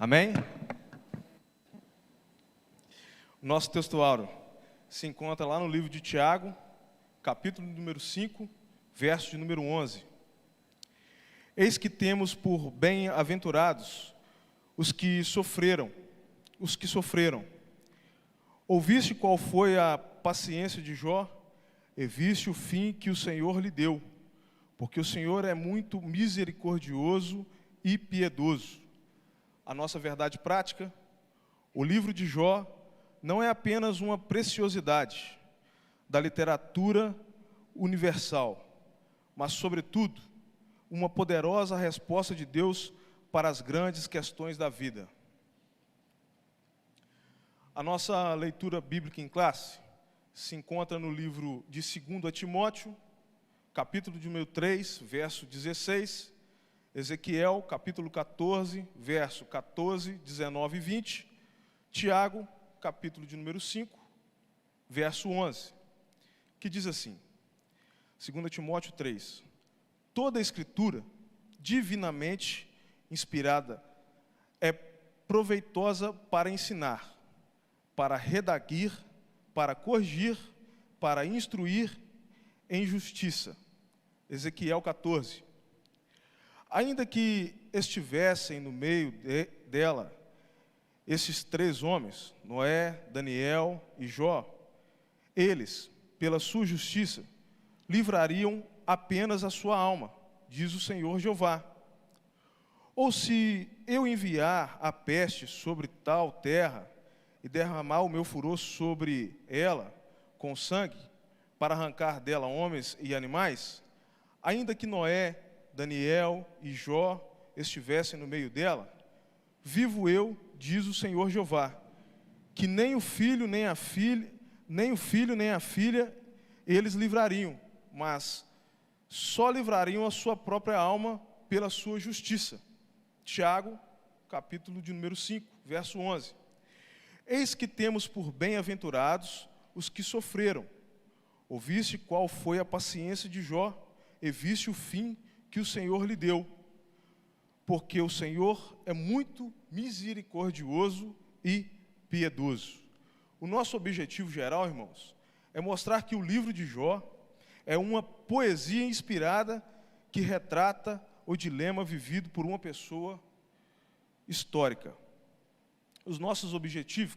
Amém? O nosso textuário se encontra lá no livro de Tiago, capítulo número 5, verso de número 11. Eis que temos por bem-aventurados os que sofreram. Ouviste qual foi a paciência de Jó, e viste o fim que o Senhor lhe deu, porque o Senhor é muito misericordioso e piedoso. A nossa verdade prática, o livro de Jó não é apenas uma preciosidade da literatura universal, mas, sobretudo, uma poderosa resposta de Deus para as grandes questões da vida. A nossa leitura bíblica em classe se encontra no livro de 2 Timóteo, capítulo de número 3, verso 16, Ezequiel, capítulo 14, verso 14, 19 e 20, Tiago, capítulo de número 5, verso 11, que diz assim, 2 Timóteo 3, toda a Escritura, divinamente inspirada, é proveitosa para ensinar, para redarguir, para corrigir, para instruir em justiça. Ezequiel 14. Ainda que estivessem no meio dela esses três homens, Noé, Daniel e Jó, eles, pela sua justiça, livrariam apenas a sua alma, diz o Senhor Jeová. Ou se eu enviar a peste sobre tal terra e derramar o meu furor sobre ela com sangue, para arrancar dela homens e animais, ainda que Noé, Daniel e Jó estivessem no meio dela, vivo eu, diz o Senhor Jeová, que nem o filho nem a filha eles livrariam, mas só livrariam a sua própria alma pela sua justiça. Tiago, capítulo de número 5, verso 11. Eis que temos por bem-aventurados os que sofreram. Ouviste qual foi a paciência de Jó, e viste o fim que o Senhor lhe deu. Porque o Senhor é muito misericordioso e piedoso. O nosso objetivo geral, irmãos, é mostrar que o livro de Jó é uma poesia inspirada que retrata o dilema vivido por uma pessoa histórica. Os nossos objetivos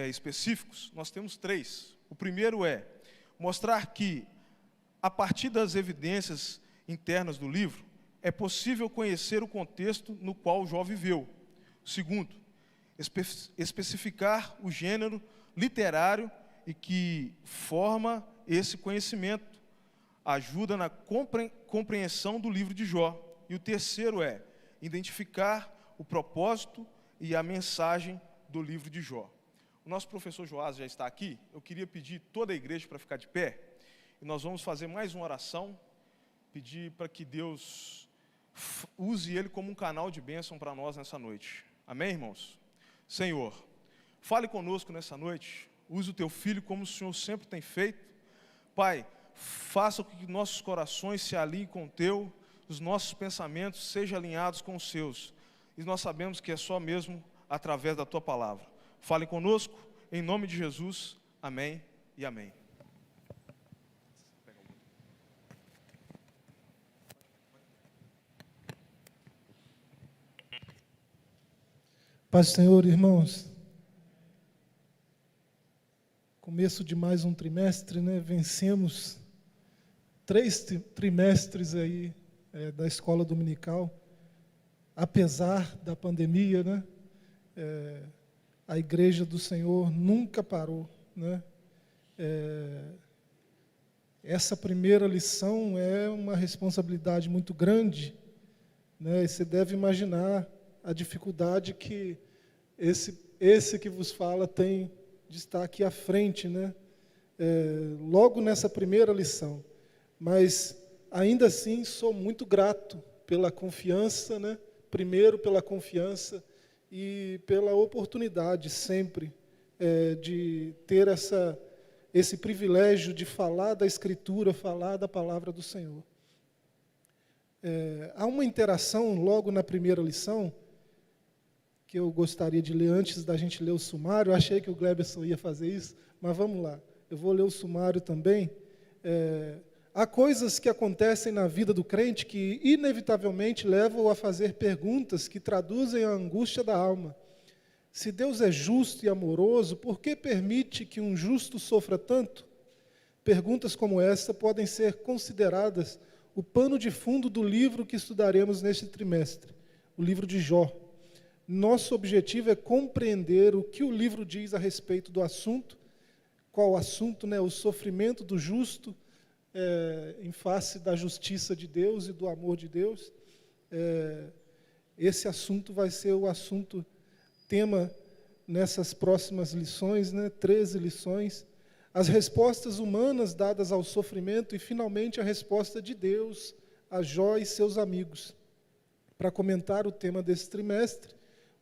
específicos, nós temos três. O primeiro é mostrar que, a partir das evidências internas do livro, é possível conhecer o contexto no qual Jó viveu. O segundo, especificar o gênero literário e que forma esse conhecimento, ajuda na compreensão do livro de Jó. E o terceiro é identificar o propósito e a mensagem do livro de Jó. O nosso professor Joás já está aqui. Eu queria pedir toda a igreja para ficar de pé. E nós vamos fazer mais uma oração, pedir para que Deus use ele como um canal de bênção para nós nessa noite. Amém, irmãos? Senhor, fale conosco nessa noite. Use o teu filho como o Senhor sempre tem feito. Pai, faça com que nossos corações se alinhem com o teu, os nossos pensamentos sejam alinhados com os seus. E nós sabemos que é só mesmo através da tua palavra. Fale conosco, em nome de Jesus. Amém e amém. Paz do Senhor, irmãos. Começo de mais um trimestre, né? Vencemos 3 trimestres aí da escola dominical, apesar da pandemia, né? A igreja do Senhor nunca parou, né? Essa primeira lição é uma responsabilidade muito grande, né? E você deve imaginar a dificuldade que esse que vos fala tem de estar aqui à frente, né? Logo nessa primeira lição. Mas, ainda assim, sou muito grato pela confiança, né? Primeiro pela confiança e pela oportunidade sempre de ter esse privilégio de falar da Escritura, falar da palavra do Senhor. Há uma interação logo na primeira lição que eu gostaria de ler antes da gente ler o sumário. Eu achei que o Gleberson ia fazer isso, mas vamos lá. Eu vou ler o sumário também. Há coisas que acontecem na vida do crente que, inevitavelmente, levam-o a fazer perguntas que traduzem a angústia da alma. Se Deus é justo e amoroso, por que permite que um justo sofra tanto? Perguntas como esta podem ser consideradas o pano de fundo do livro que estudaremos neste trimestre, o livro de Jó. Nosso objetivo é compreender o que o livro diz a respeito do assunto. Qual o assunto? O sofrimento do justo em face da justiça de Deus e do amor de Deus. Esse assunto vai ser o assunto tema nessas próximas lições, 13 lições. As respostas humanas dadas ao sofrimento e, finalmente, a resposta de Deus a Jó e seus amigos. Para comentar o tema desse trimestre,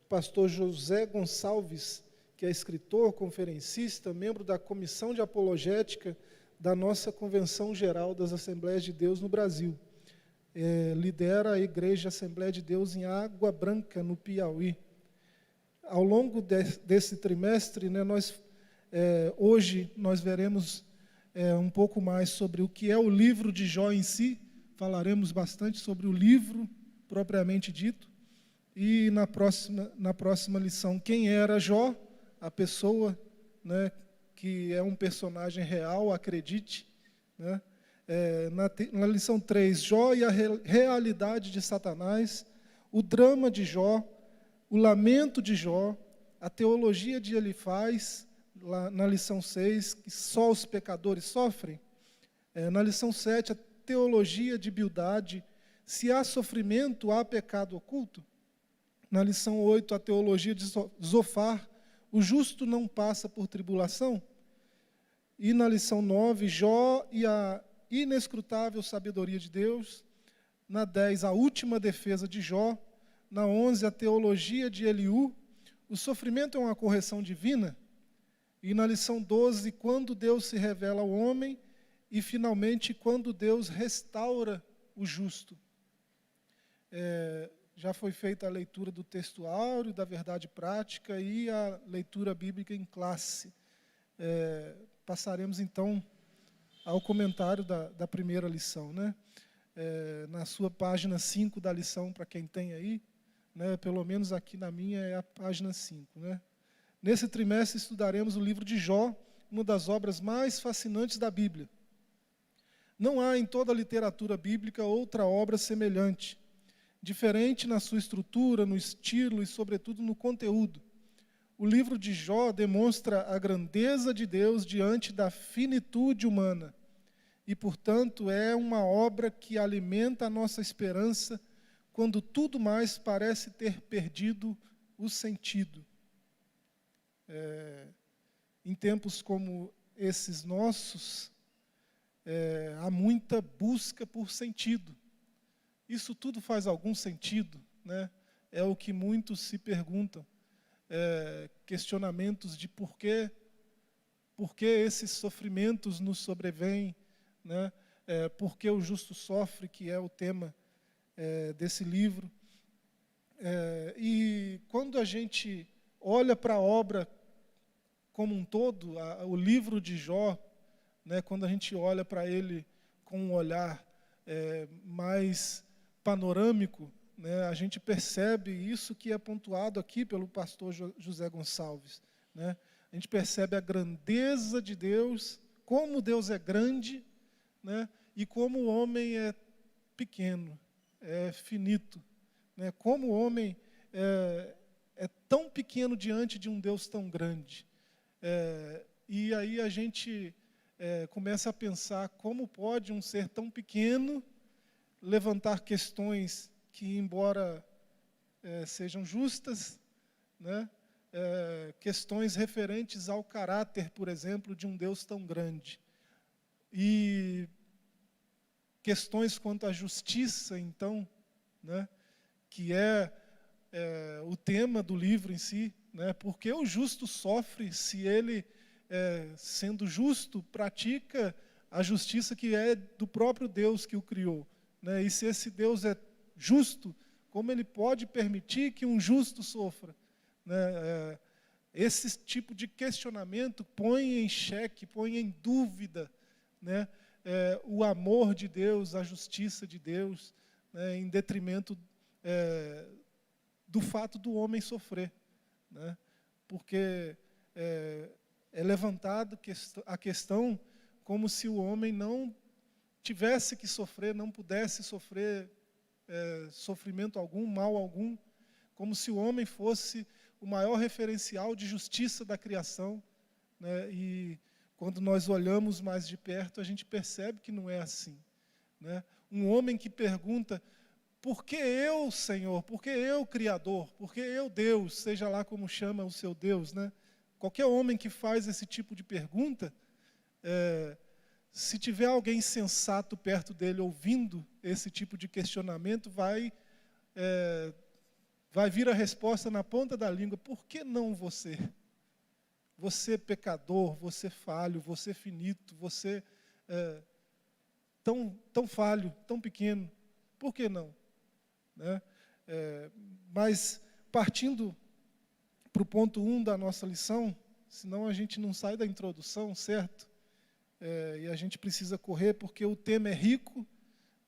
o pastor José Gonçalves, que é escritor, conferencista, membro da Comissão de Apologética da nossa Convenção Geral das Assembleias de Deus no Brasil. Lidera a Igreja Assembleia de Deus em Água Branca, no Piauí. Ao longo desse trimestre, hoje nós veremos um pouco mais sobre o que é o livro de Jó em si. Falaremos bastante sobre o livro propriamente dito. E na próxima lição, quem era Jó? A pessoa, que é um personagem real, acredite. Na lição 3, Jó e a realidade de Satanás, o drama de Jó, o lamento de Jó, a teologia de Elifaz, lá na lição 6, que só os pecadores sofrem. Na lição 7, a teologia de Bildade, se há sofrimento, há pecado oculto. Na lição 8, a teologia de Zofar, o justo não passa por tribulação. E na lição 9, Jó e a inescrutável sabedoria de Deus. Na 10, a última defesa de Jó. Na 11, a teologia de Eliú, o sofrimento é uma correção divina. E na lição 12, quando Deus se revela ao homem. E, finalmente, quando Deus restaura o justo. Já foi feita a leitura do texto áureo, da verdade prática e a leitura bíblica em classe. Passaremos, então, ao comentário da primeira lição. Na sua página 5 da lição, para quem tem aí, pelo menos aqui na minha é a página 5. Nesse trimestre estudaremos o livro de Jó, uma das obras mais fascinantes da Bíblia. Não há em toda a literatura bíblica outra obra semelhante, diferente na sua estrutura, no estilo e, sobretudo, no conteúdo. O livro de Jó demonstra a grandeza de Deus diante da finitude humana e, portanto, é uma obra que alimenta a nossa esperança quando tudo mais parece ter perdido o sentido. Em tempos como esses nossos, há muita busca por sentido. Isso tudo faz algum sentido? É o que muitos se perguntam. Questionamentos de por que esses sofrimentos nos sobrevêm, por que o justo sofre, que é o tema desse livro. E quando a gente olha para a obra como um todo, o livro de Jó, quando a gente olha para ele com um olhar mais panorâmico, a gente percebe isso que é pontuado aqui pelo pastor José Gonçalves. A gente percebe a grandeza de Deus, como Deus é grande, e como o homem é pequeno, é finito. Como o homem é tão pequeno diante de um Deus tão grande. E aí a gente começa a pensar como pode um ser tão pequeno levantar questões que, embora sejam justas, questões referentes ao caráter, por exemplo, de um Deus tão grande. E questões quanto à justiça, então, que é o tema do livro em si, porque o justo sofre se ele, sendo justo, pratica a justiça que é do próprio Deus que o criou. E se esse Deus é justo, como ele pode permitir que um justo sofra? né? Esse tipo de questionamento põe em xeque, põe em dúvida, né, o amor de Deus, a justiça de Deus, né, em detrimento do fato do homem sofrer, né? Porque é levantado a questão como se o homem não tivesse que sofrer, não pudesse sofrer sofrimento algum, mal algum, como se o homem fosse o maior referencial de justiça da criação, né? E quando nós olhamos mais de perto, a gente percebe que não é assim, né? Um homem que pergunta: por que eu, Senhor? Por que eu, Criador? Por que eu, Deus? Seja lá como chama o seu Deus, né? Qualquer homem que faz esse tipo de pergunta, se tiver alguém sensato perto dele ouvindo esse tipo de questionamento, vai vir a resposta na ponta da língua: por que não você? Você pecador, você falho, você finito, você tão falho, tão pequeno, por que não? Né? Mas, partindo para o ponto 1 da nossa lição, senão a gente não sai da introdução, certo? E a gente precisa correr, porque o tema é rico,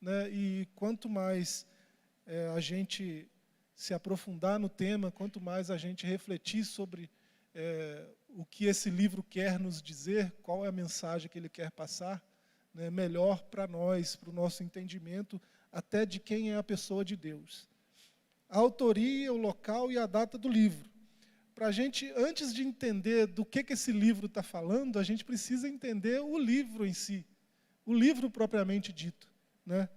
né? E quanto mais a gente se aprofundar no tema, quanto mais a gente refletir sobre o que esse livro quer nos dizer, qual é a mensagem que ele quer passar, né, melhor para nós, para o nosso entendimento, até de quem é a pessoa de Deus. A autoria, o local e a data do livro. Para a gente, antes de entender do que esse livro está falando, a gente precisa entender o livro em si, o livro propriamente dito, né?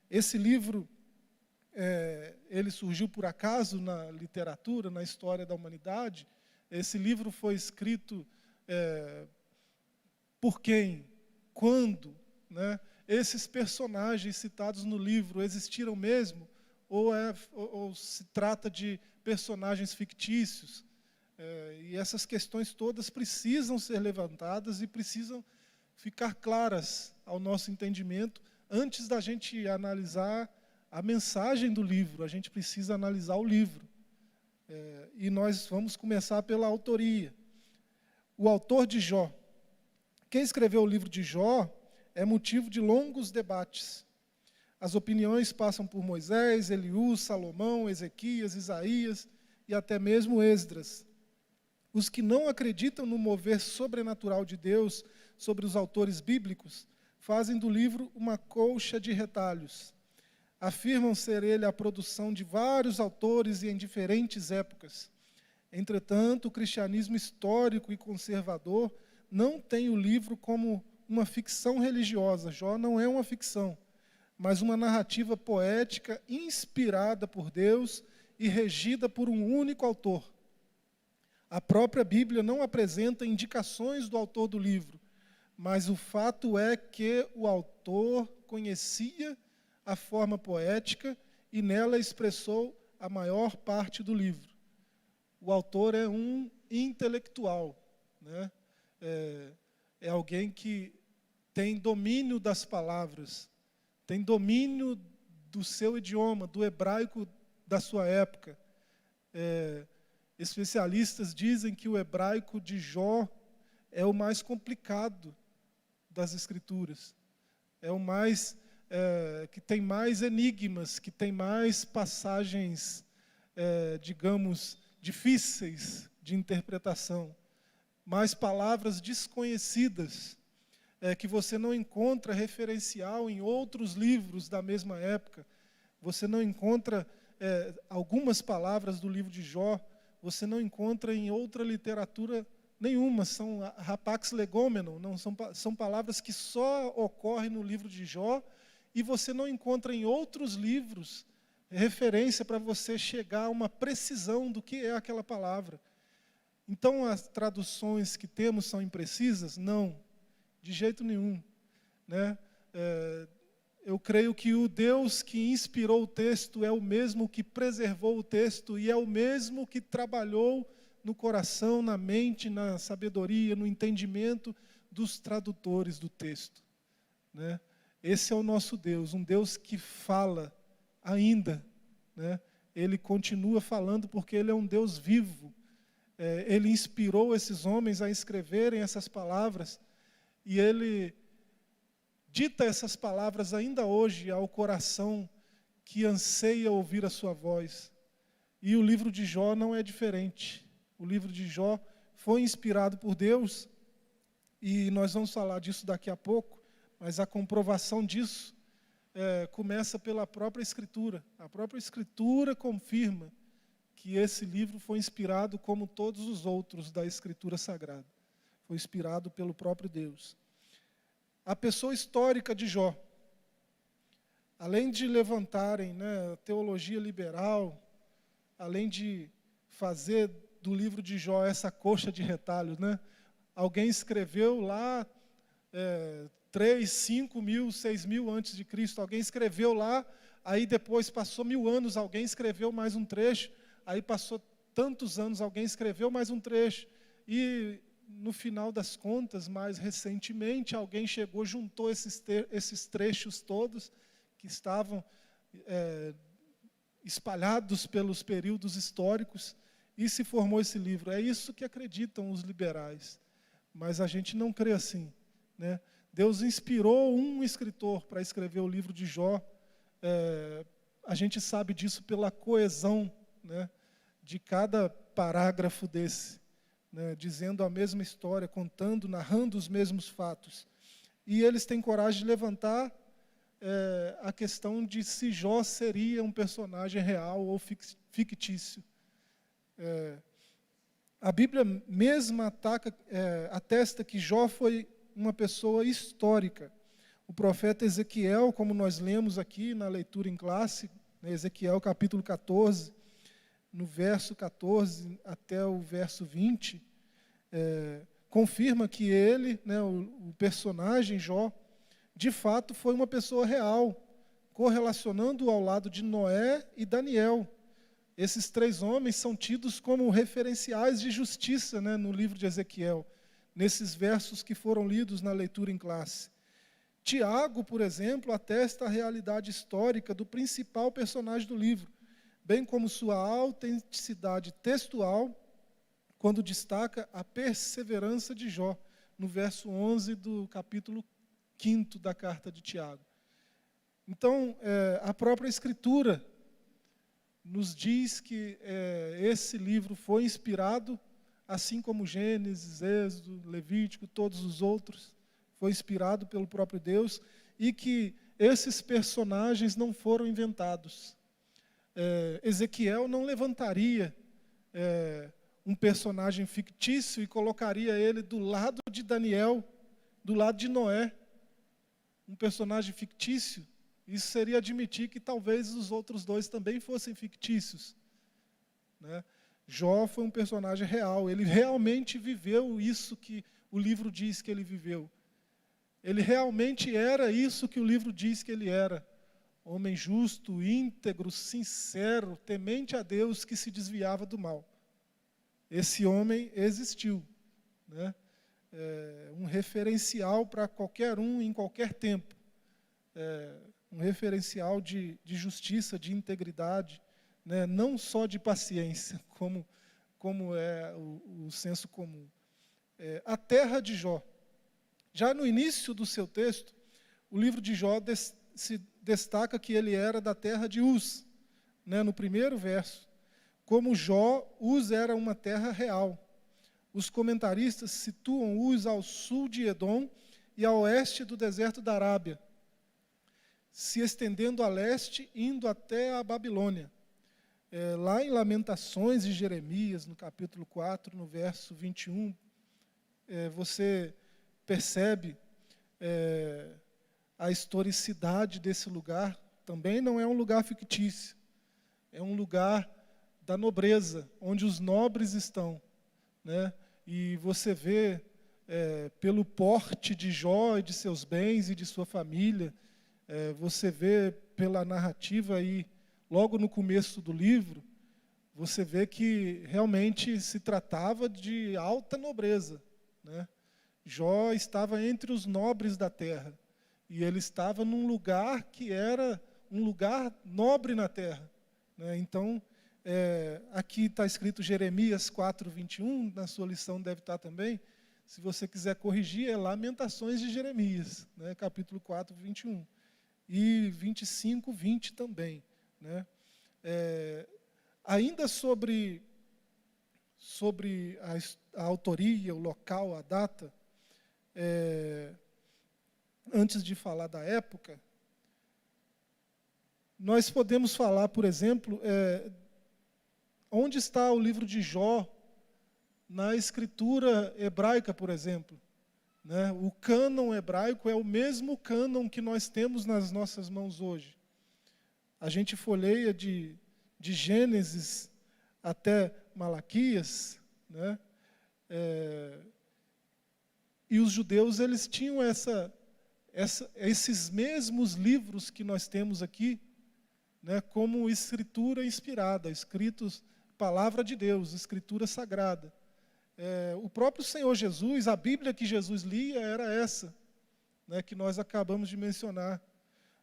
Esse livro, ele surgiu por acaso na literatura, na história da humanidade. Esse livro foi escrito por quem? Quando? Né? Esses personagens citados no livro existiram mesmo? Ou se trata de personagens fictícios? E essas questões todas precisam ser levantadas e precisam ficar claras ao nosso entendimento antes da gente analisar a mensagem do livro. A gente precisa analisar o livro. E nós vamos começar pela autoria. O autor de Jó. Quem escreveu o livro de Jó é motivo de longos debates. As opiniões passam por Moisés, Eliú, Salomão, Ezequias, Isaías e até mesmo Esdras. Os que não acreditam no mover sobrenatural de Deus sobre os autores bíblicos fazem do livro uma colcha de retalhos. Afirmam ser ele a produção de vários autores e em diferentes épocas. Entretanto, o cristianismo histórico e conservador não tem o livro como uma ficção religiosa. Jó não é uma ficção, mas uma narrativa poética inspirada por Deus e regida por um único autor. A própria Bíblia não apresenta indicações do autor do livro, mas o fato é que o autor conhecia a forma poética e nela expressou a maior parte do livro. O autor é um intelectual, né? É alguém que tem domínio das palavras, tem domínio do seu idioma, do hebraico da sua época. Especialistas dizem que o hebraico de Jó é o mais complicado das Escrituras. É o mais que tem mais enigmas, que tem mais passagens, digamos, difíceis de interpretação, mais palavras desconhecidas, que você não encontra referencial em outros livros da mesma época. Você não encontra algumas palavras do livro de Jó, você não encontra em outra literatura nenhuma, são rapax legomenon, não, são palavras que só ocorrem no livro de Jó, e você não encontra em outros livros referência para você chegar a uma precisão do que é aquela palavra. Então, as traduções que temos são imprecisas? Não, de jeito nenhum, né? Eu creio que o Deus que inspirou o texto é o mesmo que preservou o texto e é o mesmo que trabalhou no coração, na mente, na sabedoria, no entendimento dos tradutores do texto, né? Esse é o nosso Deus, um Deus que fala ainda, né? Ele continua falando porque Ele é um Deus vivo, ele inspirou esses homens a escreverem essas palavras, e ele dita essas palavras ainda hoje ao coração que anseia ouvir a sua voz. E o livro de Jó não é diferente. O livro de Jó foi inspirado por Deus, e nós vamos falar disso daqui a pouco, mas a comprovação disso começa pela própria Escritura. A própria Escritura confirma que esse livro foi inspirado como todos os outros da Escritura Sagrada. Foi inspirado pelo próprio Deus. A pessoa histórica de Jó, além de levantarem, a teologia liberal, além de fazer do livro de Jó essa coxa de retalhos, alguém escreveu lá 3, 5 mil, 6 mil antes de Cristo, alguém escreveu lá, aí depois passou 1000 anos, alguém escreveu mais um trecho, aí passou tantos anos, alguém escreveu mais um trecho, e no final das contas, mais recentemente, alguém chegou, juntou esses trechos todos, que estavam espalhados pelos períodos históricos, e se formou esse livro. É isso que acreditam os liberais, mas a gente não crê assim, Deus inspirou um escritor para escrever o livro de Jó. A gente sabe disso pela coesão, de cada parágrafo desse, dizendo a mesma história, contando, narrando os mesmos fatos. E eles têm coragem de levantar a questão de se Jó seria um personagem real ou fictício. A Bíblia mesma atesta que Jó foi uma pessoa histórica. O profeta Ezequiel, como nós lemos aqui na leitura em classe, Ezequiel capítulo 14, no verso 14 até o verso 20, confirma que ele, o personagem Jó, de fato foi uma pessoa real, correlacionando-o ao lado de Noé e Daniel. Esses 3 homens são tidos como referenciais de justiça, no livro de Ezequiel, nesses versos que foram lidos na leitura em classe. Tiago, por exemplo, atesta a realidade histórica do principal personagem do livro, bem como sua autenticidade textual, quando destaca a perseverança de Jó, no verso 11 do capítulo 5 da carta de Tiago. Então, a própria Escritura nos diz que esse livro foi inspirado, assim como Gênesis, Êxodo, Levítico, todos os outros, foi inspirado pelo próprio Deus, e que esses personagens não foram inventados. Ezequiel não levantaria um personagem fictício e colocaria ele do lado de Daniel, do lado de Noé. Um personagem fictício, isso seria admitir que talvez os outros 2 também fossem fictícios. Jó foi um personagem real, ele realmente viveu isso que o livro diz que ele viveu. Ele realmente era isso que o livro diz que ele era. Homem justo, íntegro, sincero, temente a Deus, que se desviava do mal. Esse homem existiu. Um referencial para qualquer um, em qualquer tempo. Um referencial de justiça, de integridade, não só de paciência, como é o senso comum. A terra de Jó. Já no início do seu texto, o livro de Jó se destaca que ele era da terra de Uz. No primeiro verso. Como Jó, Uz era uma terra real. Os comentaristas situam Uz ao sul de Edom e a oeste do deserto da Arábia, se estendendo a leste, indo até a Babilônia. Lá em Lamentações de Jeremias, no capítulo 4, no verso 21, você percebe a historicidade desse lugar. Também não é um lugar fictício, é um lugar da nobreza, onde os nobres estão. E você vê, pelo porte de Jó e de seus bens e de sua família, você vê pela narrativa aí, logo no começo do livro, você vê que realmente se tratava de alta nobreza. Jó estava entre os nobres da terra, e ele estava num lugar que era um lugar nobre na terra. Então, Aqui está escrito Jeremias 4:21, na sua lição deve estar também. Se você quiser corrigir, é Lamentações de Jeremias, né, capítulo 4:21. E 25:20 também. Né? Ainda sobre a autoria, o local, a data, antes de falar da época, nós podemos falar, por exemplo, onde está o livro de Jó na escritura hebraica, por exemplo. Né? O cânon hebraico é o mesmo cânon que nós temos nas nossas mãos hoje. A gente folheia de Gênesis até Malaquias, né? E os judeus, eles tinham esses mesmos livros que nós temos aqui, né, como escritura inspirada, escritos, palavra de Deus, escritura sagrada. O próprio Senhor Jesus, a Bíblia que Jesus lia era essa, né, que nós acabamos de mencionar.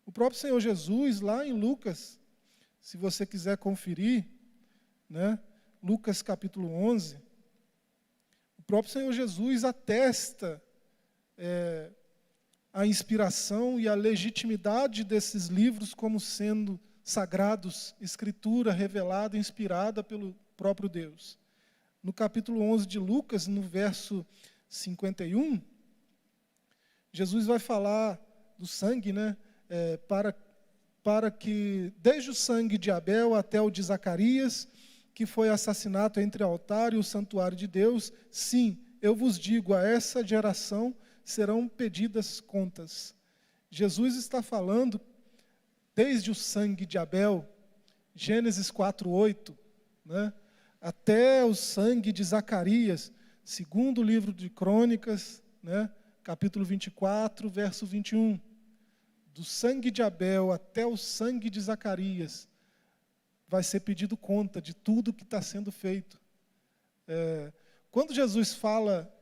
O próprio Senhor Jesus, lá em Lucas, se você quiser conferir, né, Lucas capítulo 11, o próprio Senhor Jesus atesta a inspiração e a legitimidade desses livros como sendo sagrados, escritura revelada, inspirada pelo próprio Deus. No capítulo 11 de Lucas, no verso 51, Jesus vai falar do sangue, né, para que, desde o sangue de Abel até o de Zacarias, que foi assassinato entre o altar e o santuário de Deus, sim, eu vos digo, a essa geração serão pedidas contas. Jesus está falando desde o sangue de Abel, Gênesis 4:8, né, até o sangue de Zacarias, segundo o livro de Crônicas, né, capítulo 24, verso 21. Do sangue de Abel até o sangue de Zacarias, vai ser pedido conta de tudo que está sendo feito. Quando Jesus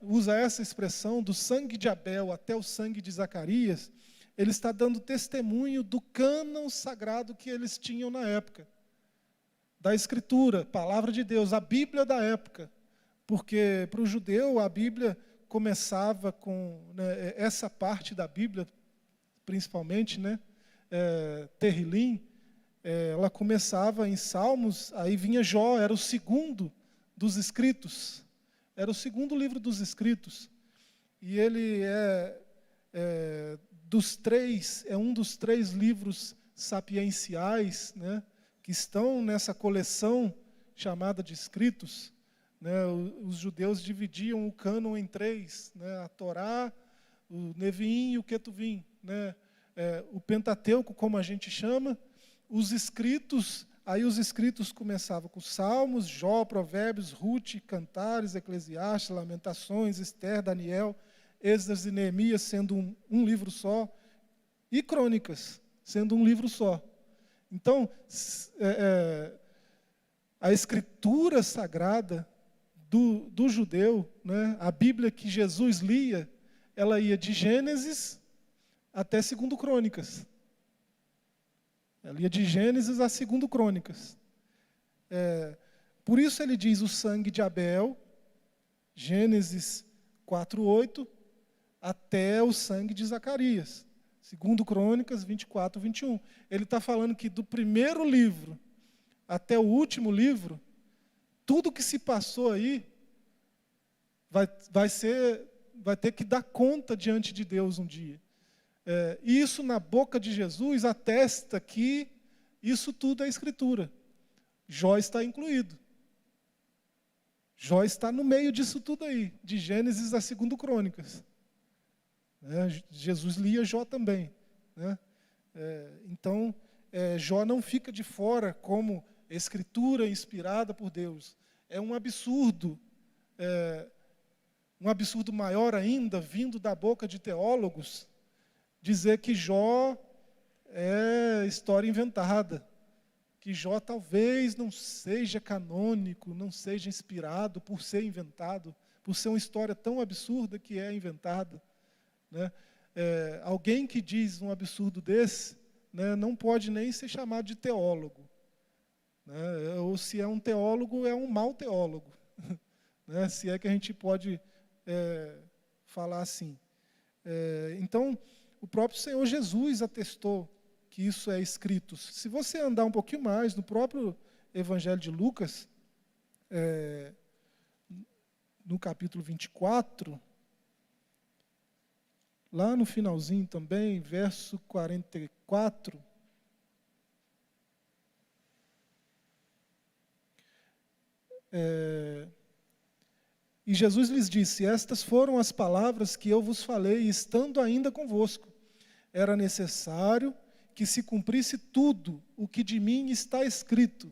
usa essa expressão do sangue de Abel até o sangue de Zacarias, ele está dando testemunho do cânon sagrado que eles tinham na época. Da Escritura, palavra de Deus, a Bíblia da época. Porque para o judeu a Bíblia começava com, né, essa parte da Bíblia, principalmente, né, Terrilim, ela começava em Salmos, aí vinha Jó, era o segundo dos escritos. Era o segundo livro dos escritos. E ele é um dos três livros sapienciais, né, que estão nessa coleção chamada de escritos. Né, os judeus dividiam o cânon em três, né, a Torá, o Neviim e o Ketuvim. Né, o Pentateuco, como a gente chama, os escritos. Aí os escritos começavam com Salmos, Jó, Provérbios, Rute, Cantares, Eclesiastes, Lamentações, Ester, Daniel, Esdras e Neemias, sendo um livro só, e Crônicas, sendo um livro só. Então, a escritura sagrada do judeu, né, a Bíblia que Jesus lia, ela ia de Gênesis até 2 Crônicas. Ela ia de Gênesis a 2 Crônicas. Por isso ele diz o sangue de Abel, Gênesis 4:8, até o sangue de Zacarias, 2 Crônicas 24, 21. Ele está falando que do primeiro livro até o último livro, tudo que se passou aí vai ter que dar conta diante de Deus um dia. E isso na boca de Jesus atesta que isso tudo é Escritura. Jó está incluído. Jó está no meio disso tudo aí, de Gênesis a 2 Crônicas. Jesus lia Jó também. Né? Então, Jó não fica de fora como Escritura inspirada por Deus. É um absurdo maior ainda, vindo da boca de teólogos, dizer que Jó é história inventada, que Jó talvez não seja canônico, não seja inspirado por ser inventado, por ser uma história tão absurda que é inventada. Né? Alguém que diz um absurdo desse, né, não pode nem ser chamado de teólogo. né? Ou se é um teólogo, é um mau teólogo, né? Se é que a gente pode falar assim. Então, o próprio Senhor Jesus atestou que isso é escritos. Se você andar um pouquinho mais no próprio Evangelho de Lucas, no capítulo 24, lá no finalzinho também, verso 44, e Jesus lhes disse: estas foram as palavras que eu vos falei, estando ainda convosco. Era necessário que se cumprisse tudo o que de mim está escrito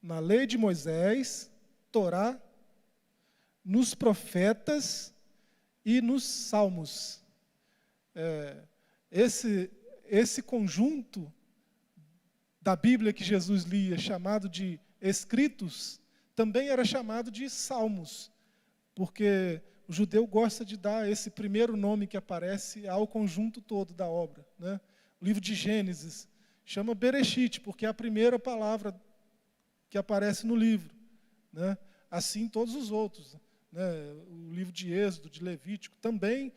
na lei de Moisés, Torá, nos profetas e nos salmos. Esse conjunto da Bíblia que Jesus lia, chamado de escritos, também era chamado de salmos, porque o judeu gosta de dar esse primeiro nome que aparece ao conjunto todo da obra, né? O livro de Gênesis chama Bereshit, porque é a primeira palavra que aparece no livro, né? Assim todos os outros, né? O livro de Êxodo, de Levítico, também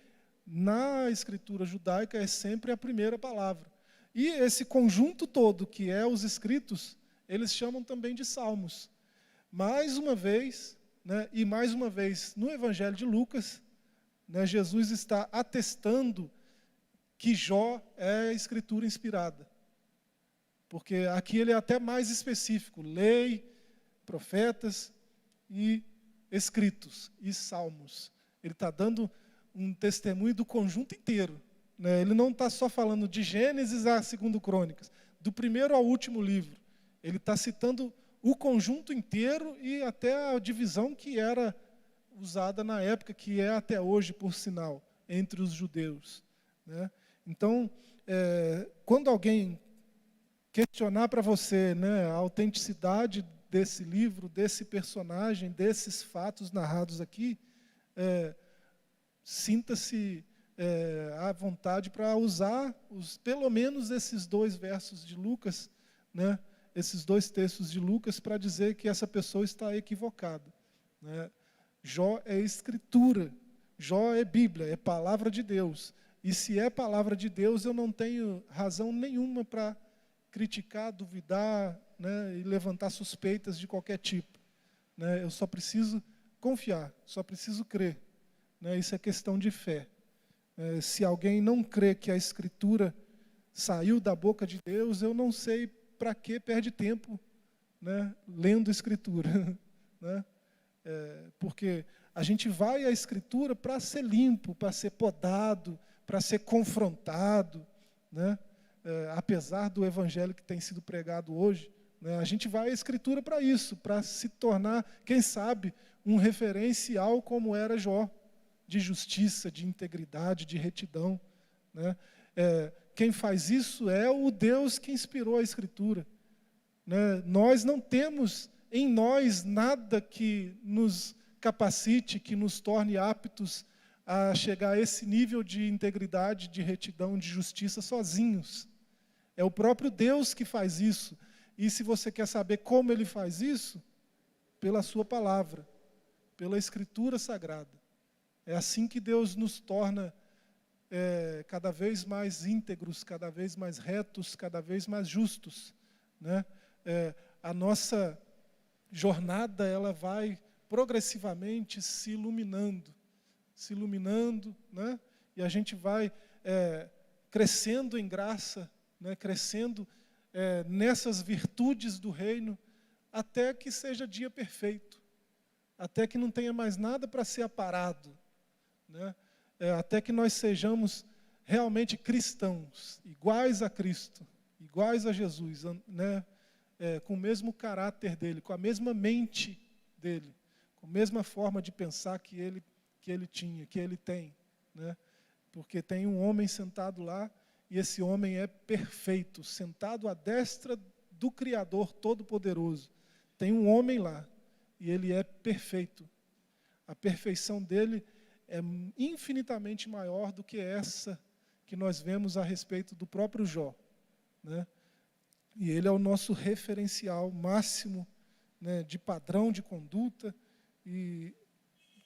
na escritura judaica é sempre a primeira palavra. E esse conjunto todo, que é os escritos, eles chamam também de salmos. Mais uma vez, né, e mais uma vez, no Evangelho de Lucas, né, Jesus está atestando que Jó é escritura inspirada. Porque aqui ele é até mais específico: lei, profetas e escritos, e salmos. Ele está dando um testemunho do conjunto inteiro, né? Ele não está só falando de Gênesis a 2 Crônicas, do primeiro ao último livro. Ele está citando o conjunto inteiro e até a divisão que era usada na época, que é até hoje, por sinal, entre os judeus, né? Então, quando alguém questionar para você, né, a autenticidade desse livro, desse personagem, desses fatos narrados aqui, sinta-se à vontade para usar pelo menos esses 2 versos de Lucas, né, esses 2 textos de Lucas, para dizer que essa pessoa está equivocada, né? Jó é escritura, Jó é Bíblia, é palavra de Deus. E se é palavra de Deus, eu não tenho razão nenhuma para criticar, duvidar, né, e levantar suspeitas de qualquer tipo, né? Eu só preciso confiar, só preciso crer, né? Isso é questão de fé. Se alguém não crê que a Escritura saiu da boca de Deus, eu não sei para que perde tempo, né, lendo Escritura, né? Porque a gente vai à Escritura para ser limpo, para ser podado, para ser confrontado, né? Apesar do evangelho que tem sido pregado hoje, né, a gente vai à Escritura para isso, para se tornar, quem sabe, um referencial como era Jó, de justiça, de integridade, de retidão, né? Quem faz isso é o Deus que inspirou a Escritura, né? Nós não temos em nós nada que nos capacite, que nos torne aptos a chegar a esse nível de integridade, de retidão, de justiça sozinhos. É o próprio Deus que faz isso. E se você quer saber como Ele faz isso, pela sua palavra, pela Escritura Sagrada. É assim que Deus nos torna cada vez mais íntegros, cada vez mais retos, cada vez mais justos, né? A nossa jornada, ela vai progressivamente se iluminando, né? E a gente vai crescendo em graça, né? Crescendo nessas virtudes do reino, até que seja dia perfeito, até que não tenha mais nada para ser aparado, né? Até que nós sejamos realmente cristãos, iguais a Cristo, iguais a Jesus, né? Com o mesmo caráter dele, com a mesma mente dele, com a mesma forma de pensar que ele tinha, que ele tem, né? Porque tem um homem sentado lá, e esse homem é perfeito, sentado à destra do Criador Todo-Poderoso. Tem um homem lá, e ele é perfeito. A perfeição dele é infinitamente maior do que essa que nós vemos a respeito do próprio Jó, né? E ele é o nosso referencial máximo, né, de padrão de conduta e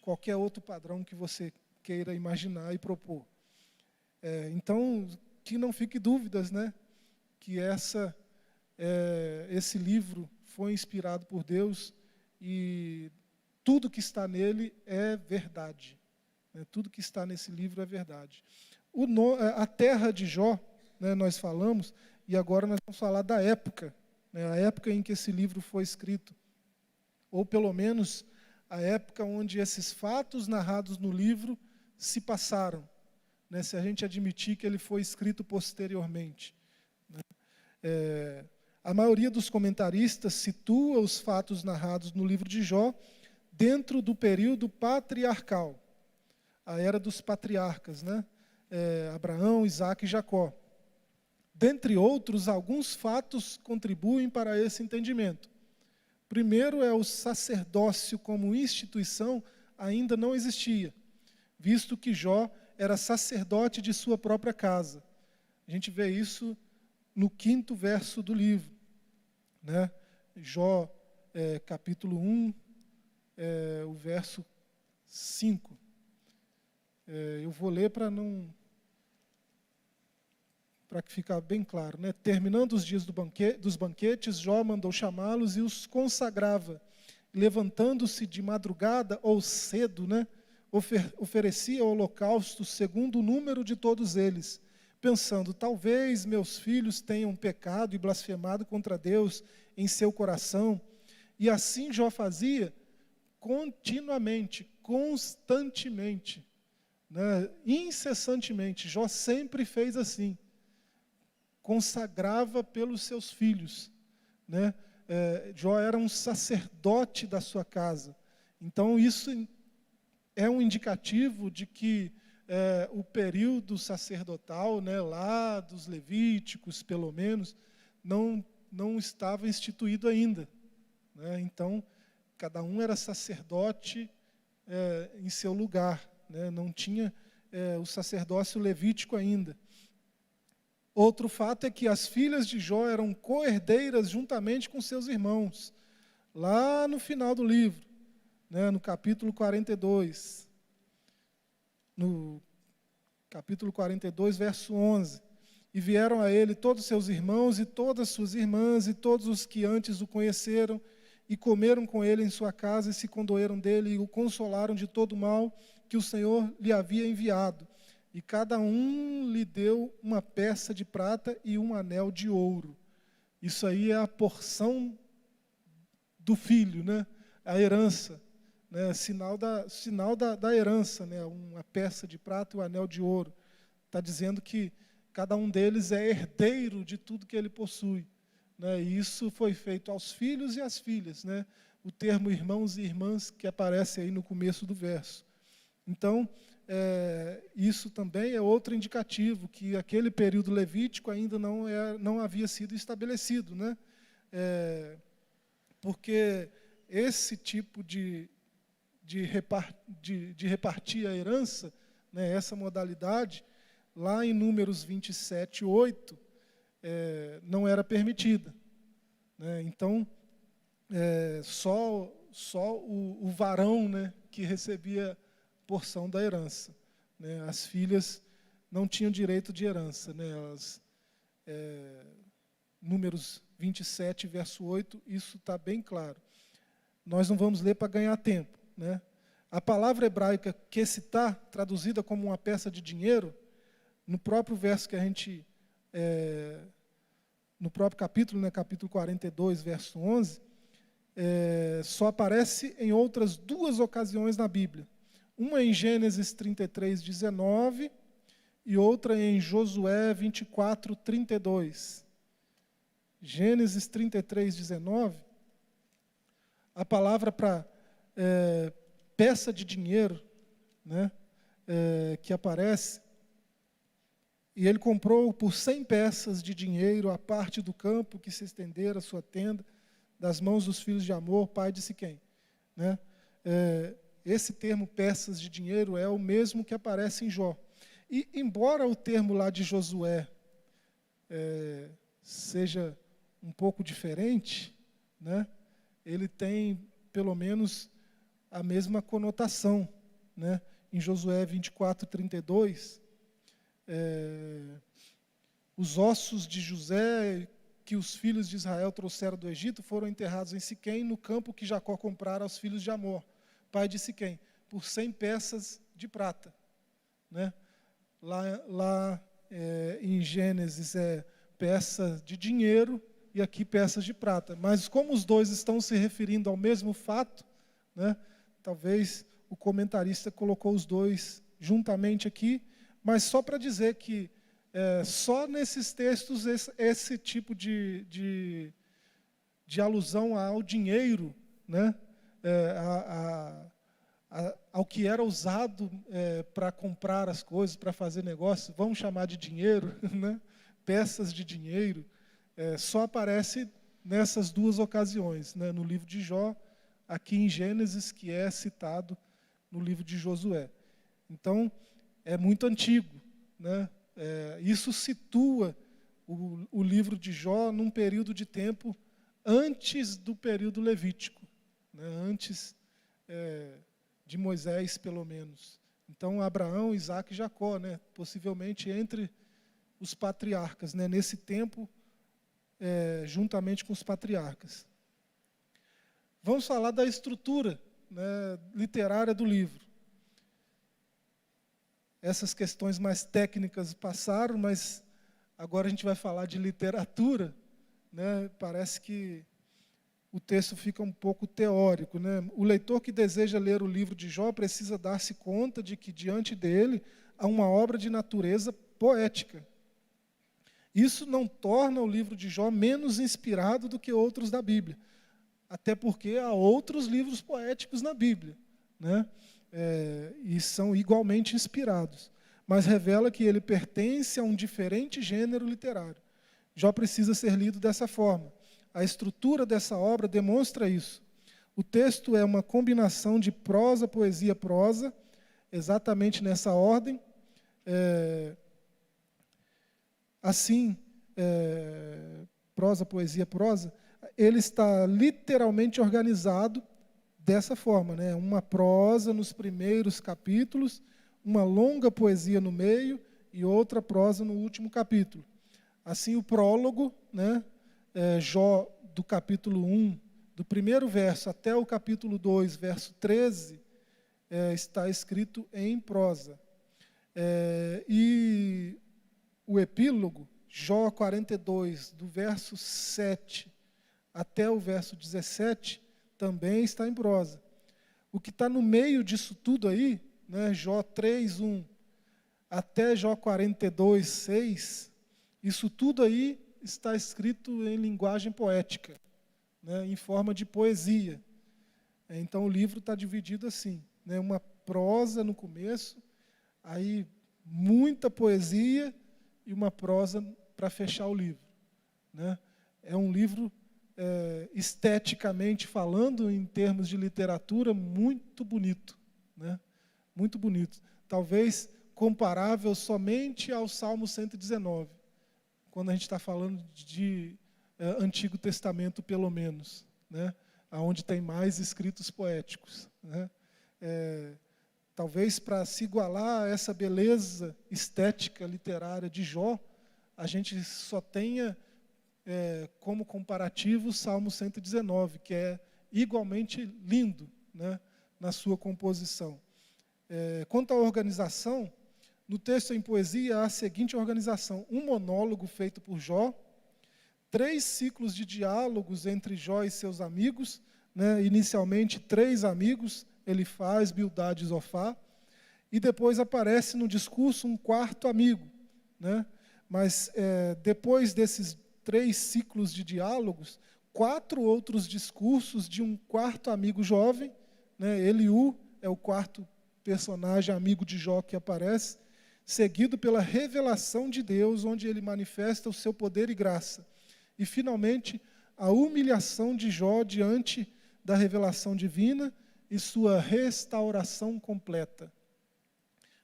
qualquer outro padrão que você queira imaginar e propor. Então, que não fique dúvidas, né, que esse livro foi inspirado por Deus e tudo que está nele é verdade. Né, tudo que está nesse livro é verdade. A terra de Jó, né, nós falamos, e agora nós vamos falar da época, né, a época em que esse livro foi escrito, ou pelo menos a época onde esses fatos narrados no livro se passaram, né, se a gente admitir que ele foi escrito posteriormente. Né. A maioria dos comentaristas situa os fatos narrados no livro de Jó dentro do período patriarcal, a era dos patriarcas, né, Abraão, Isaque e Jacó. Dentre outros, alguns fatos contribuem para esse entendimento. Primeiro o sacerdócio como instituição ainda não existia, visto que Jó era sacerdote de sua própria casa. A gente vê isso no 5º verso do livro. Né? Jó, capítulo 1, o verso 5. Eu vou ler para que fique bem claro. Né? Terminando os dias dos banquetes, Jó mandou chamá-los e os consagrava. Levantando-se de madrugada ou cedo, né, oferecia holocaustos segundo o número de todos eles, pensando, talvez meus filhos tenham pecado e blasfemado contra Deus em seu coração. E assim Jó fazia continuamente, constantemente, né, incessantemente. Jó sempre fez assim. Consagrava pelos seus filhos. Né? Jó era um sacerdote da sua casa. Então, isso é um indicativo de que o período sacerdotal, né, lá dos levíticos, pelo menos, não estava instituído ainda. Né? Então, cada um era sacerdote em seu lugar. Né? Não tinha o sacerdócio levítico ainda. Outro fato é que as filhas de Jó eram co-herdeiras juntamente com seus irmãos. Lá no final do livro, né, no capítulo 42. No capítulo 42, verso 11. E vieram a ele todos seus irmãos e todas suas irmãs e todos os que antes o conheceram e comeram com ele em sua casa e se condoeram dele e o consolaram de todo o mal que o Senhor lhe havia enviado. E cada um lhe deu uma peça de prata e um anel de ouro. Isso aí é a porção do filho, né? A herança, né? Sinal da herança, né? Uma peça de prata e um anel de ouro. Está dizendo que cada um deles é herdeiro de tudo que ele possui. Né? E isso foi feito aos filhos e às filhas. Né? O termo irmãos e irmãs que aparece aí no começo do verso. Então, isso também é outro indicativo, que aquele período levítico ainda não havia sido estabelecido. Né? Porque esse tipo de repartir a herança, né, essa modalidade, lá em Números 27, 8, não era permitida. Né? Então, só o varão, né, que recebia porção da herança. Né? As filhas não tinham direito de herança. Né? Números 27, verso 8, isso está bem claro. Nós não vamos ler para ganhar tempo. Né? A palavra hebraica quesittá, traduzida como uma peça de dinheiro, no próprio verso que a gente, no próprio capítulo, né, capítulo 42, verso 11, só aparece em outras 2 ocasiões na Bíblia. Uma em Gênesis 33, 19 e outra em Josué 24, 32. Gênesis 33, 19, a palavra para peça de dinheiro, né, que aparece, e ele comprou por 100 peças de dinheiro a parte do campo que se estendera a sua tenda, das mãos dos filhos de Amor, pai de Siquém. Né? Esse termo peças de dinheiro é o mesmo que aparece em Jó. E embora o termo lá de Josué seja um pouco diferente, né, ele tem pelo menos a mesma conotação, né? Em Josué 24:32, os ossos de José que os filhos de Israel trouxeram do Egito foram enterrados em Siquém, no campo que Jacó comprara aos filhos de Amor, pai de Siquém, por 100 peças de prata, né? Lá em Gênesis é peça de dinheiro e aqui peças de prata. Mas como os dois estão se referindo ao mesmo fato, né, talvez o comentarista colocou os dois juntamente aqui, mas só para dizer que só nesses textos esse tipo de alusão ao dinheiro, né, ao que era usado para comprar as coisas, para fazer negócio, vamos chamar de dinheiro, né, peças de dinheiro, só aparece nessas duas ocasiões, né, no livro de Jó, aqui em Gênesis, que é citado no livro de Josué. Então, é muito antigo, né? Isso situa o livro de Jó num período de tempo antes do período levítico, né? Antes de Moisés, pelo menos. Então, Abraão, Isaac e Jacó, né? Possivelmente entre os patriarcas, né? Nesse tempo, juntamente com os patriarcas. Vamos falar da estrutura, né, literária do livro. Essas questões mais técnicas passaram, mas agora a gente vai falar de literatura, né? Parece que o texto fica um pouco teórico, né? O leitor que deseja ler o livro de Jó precisa dar-se conta de que diante dele há uma obra de natureza poética. Isso não torna o livro de Jó menos inspirado do que outros da Bíblia. Até porque há outros livros poéticos na Bíblia, né? E são igualmente inspirados. Mas revela que ele pertence a um diferente gênero literário. Jó precisa ser lido dessa forma. A estrutura dessa obra demonstra isso. O texto é uma combinação de prosa, poesia, prosa, exatamente nessa ordem. Prosa, poesia, prosa. Ele está literalmente organizado dessa forma, né? Uma prosa nos primeiros capítulos, uma longa poesia no meio e outra prosa no último capítulo. Assim, o prólogo, né? Jó, do capítulo 1, do primeiro verso até o capítulo 2, verso 13, está escrito em prosa. E o epílogo, Jó 42, do verso 7 até o verso 17, também está em prosa. O que está no meio disso tudo aí, né, Jó 3:1 até Jó 42:6, isso tudo aí está escrito em linguagem poética, né, em forma de poesia. Então o livro está dividido assim, né, uma prosa no começo, aí muita poesia e uma prosa para fechar o livro, né? É um livro esteticamente falando, em termos de literatura, muito bonito, né? Muito bonito. Talvez comparável somente ao Salmo 119, quando a gente está falando de Antigo Testamento, pelo menos, né? Onde tem mais escritos poéticos, né? Talvez para se igualar a essa beleza estética literária de Jó, a gente só tenha como comparativo o Salmo 119, que é igualmente lindo, né, na sua composição. Quanto à organização, no texto em poesia há a seguinte organização: um monólogo feito por Jó, 3 ciclos de diálogos entre Jó e seus amigos, né, inicialmente 3 amigos, Elifaz, Bildade e Zofar, e depois aparece no discurso um 4º amigo, né? Mas depois desses 3 ciclos de diálogos, 4 outros discursos de um 4º amigo jovem, né? Eliú é o 4º personagem amigo de Jó que aparece, seguido pela revelação de Deus, onde ele manifesta o seu poder e graça. E, finalmente, a humilhação de Jó diante da revelação divina e sua restauração completa.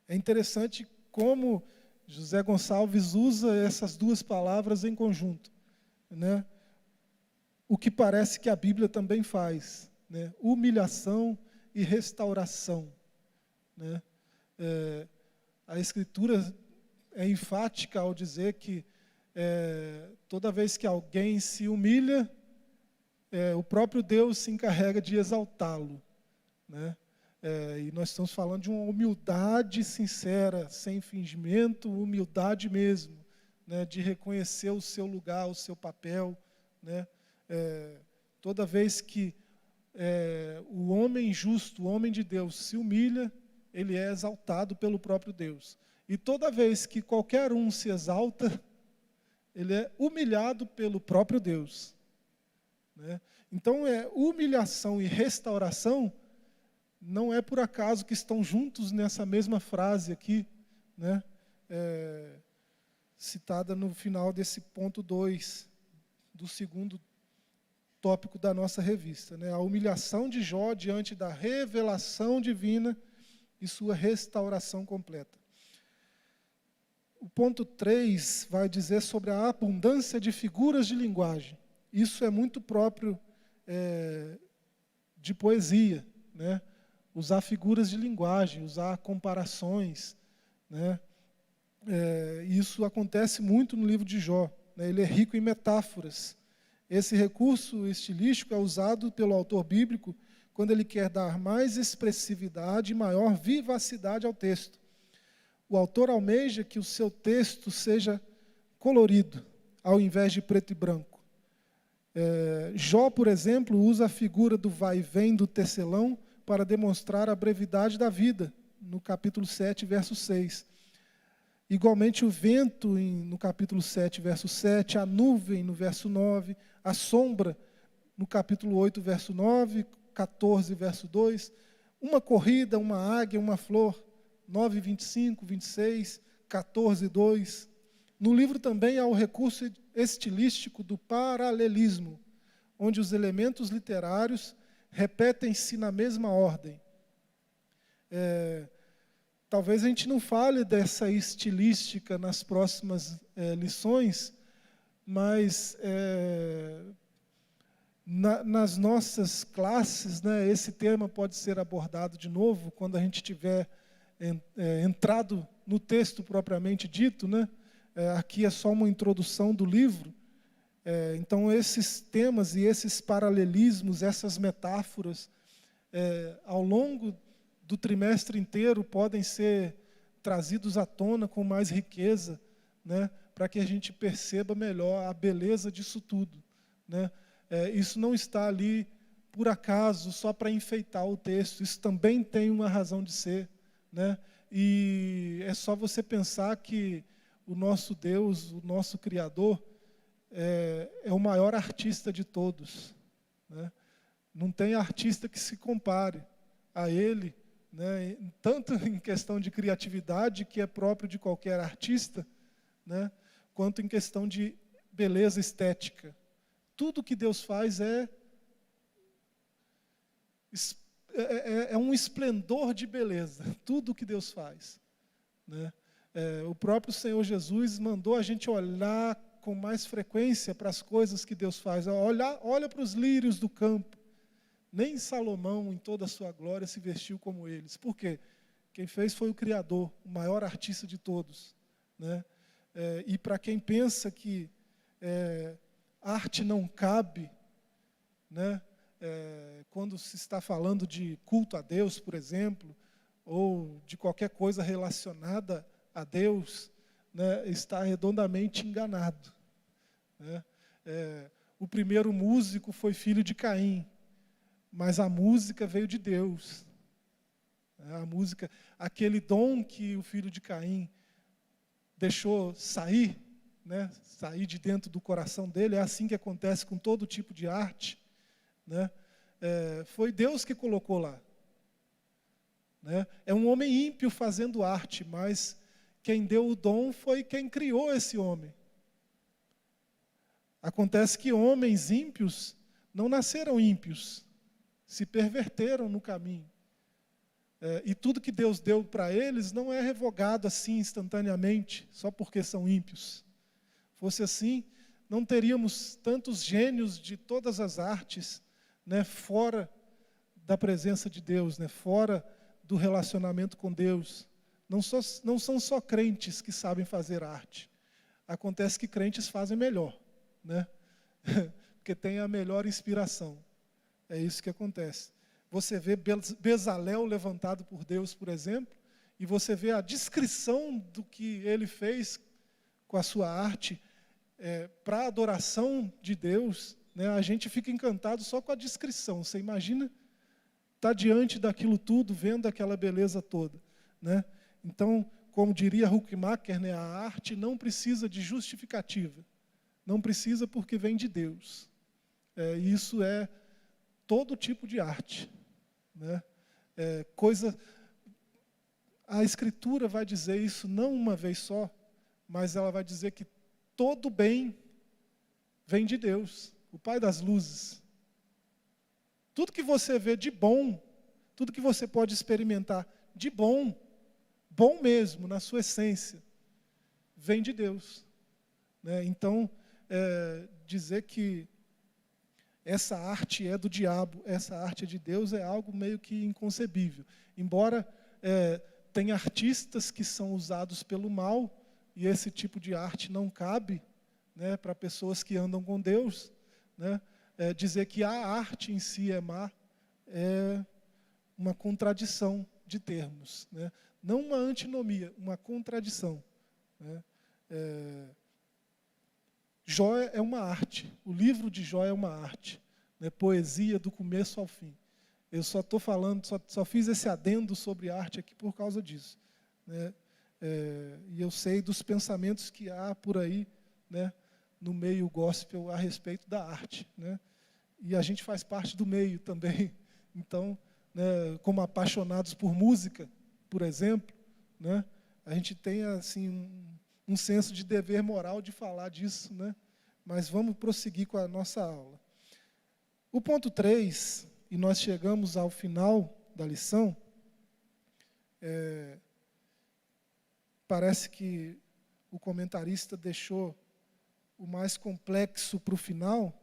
É interessante como José Gonçalves usa essas 2 palavras em conjunto, né? o que parece que a Bíblia também faz, né? Humilhação e restauração, né? A Escritura é enfática ao dizer que toda vez que alguém se humilha, o próprio Deus se encarrega de exaltá-lo, né? E nós estamos falando de uma humildade sincera, sem fingimento, humildade mesmo, né? De reconhecer o seu lugar, o seu papel, né? Toda vez que o homem justo, o homem de Deus, se humilha, ele é exaltado pelo próprio Deus. E toda vez que qualquer um se exalta, ele é humilhado pelo próprio Deus, né? Então, humilhação e restauração não é por acaso que estão juntos nessa mesma frase aqui, né? Citada no final desse ponto 2, do segundo tópico da nossa revista, né? A humilhação de Jó diante da revelação divina e sua restauração completa. O ponto 3 vai dizer sobre a abundância de figuras de linguagem. Isso é muito próprio de poesia, né? Usar figuras de linguagem, usar comparações, né? Isso acontece muito no livro de Jó, né? Ele é rico em metáforas. Esse recurso estilístico é usado pelo autor bíblico quando ele quer dar mais expressividade e maior vivacidade ao texto. O autor almeja que o seu texto seja colorido, ao invés de preto e branco. Jó, por exemplo, usa a figura do vai e vem do tecelão para demonstrar a brevidade da vida, no capítulo 7, verso 6. Igualmente o vento, no capítulo 7, verso 7, a nuvem, no verso 9, a sombra, no capítulo 8, verso 9, 14, verso 2, uma corrida, uma águia, uma flor, 9, 25, 26, 14, 2. No livro também há o recurso estilístico do paralelismo, onde os elementos literários repetem-se na mesma ordem. Talvez a gente não fale dessa estilística nas próximas lições, mas nas nossas classes, né, esse tema pode ser abordado de novo quando a gente tiver entrado no texto propriamente dito, né? Aqui é só uma introdução do livro. Então, esses temas e esses paralelismos, essas metáforas, ao longo do trimestre inteiro, podem ser trazidos à tona com mais riqueza, né, para que a gente perceba melhor a beleza disso tudo, né? Isso não está ali por acaso, só para enfeitar o texto. Isso também tem uma razão de ser, né? E é só você pensar que o nosso Deus, o nosso Criador, é o maior artista de todos, né? Não tem artista que se compare a Ele, né? Tanto em questão de criatividade, que é próprio de qualquer artista, né? Quanto em questão de beleza estética. Tudo que Deus faz é um esplendor de beleza, tudo que Deus faz, né? O próprio Senhor Jesus mandou a gente olhar com mais frequência para as coisas que Deus faz. Olha para os lírios do campo. Nem Salomão, em toda a sua glória, se vestiu como eles. Por quê? Quem fez foi o Criador, o maior artista de todos, né? E para quem pensa que arte não cabe, né? Quando se está falando de culto a Deus, por exemplo, ou de qualquer coisa relacionada a Deus, né, está redondamente enganado, né? O primeiro músico foi filho de Caim, mas a música veio de Deus. A música, aquele dom que o filho de Caim deixou sair, né, sair de dentro do coração dele, é assim que acontece com todo tipo de arte, né? Foi Deus que colocou lá, né? É um homem ímpio fazendo arte, mas quem deu o dom foi quem criou esse homem. Acontece que homens ímpios não nasceram ímpios, se perverteram no caminho. E tudo que Deus deu para eles não é revogado assim instantaneamente, só porque são ímpios. Fosse assim, não teríamos tantos gênios de todas as artes, né, fora da presença de Deus, né, fora do relacionamento com Deus. Não são só crentes que sabem fazer arte. Acontece que crentes fazem melhor, né? Porque tem a melhor inspiração. É isso que acontece. Você vê Bezalel levantado por Deus, por exemplo, e você vê a descrição do que ele fez com a sua arte para a adoração de Deus, né? A gente fica encantado só com a descrição. Você imagina estar diante daquilo tudo, vendo aquela beleza toda, né? Então, como diria Huckmacher, né, a arte não precisa de justificativa. Não precisa porque vem de Deus. Isso é todo tipo de arte, né? A Escritura vai dizer isso não uma vez só, mas ela vai dizer que todo bem vem de Deus, o Pai das luzes. Tudo que você vê de bom, tudo que você pode experimentar de bom, bom mesmo, na sua essência, vem de Deus, né? Então, dizer que essa arte é do diabo, essa arte é de Deus, é algo meio que inconcebível. Embora tenha artistas que são usados pelo mal, e esse tipo de arte não cabe, né, para pessoas que andam com Deus, né? Dizer que a arte em si é má é uma contradição de termos, né? Não uma antinomia, uma contradição, né? Jó é uma arte, o livro de Jó é uma arte, né? Poesia do começo ao fim. Eu só estou falando, só fiz esse adendo sobre arte aqui por causa disso, né? E eu sei dos pensamentos que há por aí, né, no meio gospel a respeito da arte, né? E a gente faz parte do meio também. Então, né, como apaixonados por música, por exemplo, né, a gente tem assim um senso de dever moral de falar disso, né? Mas vamos prosseguir com a nossa aula. O ponto 3, e nós chegamos ao final da lição, parece que o comentarista deixou o mais complexo para o final,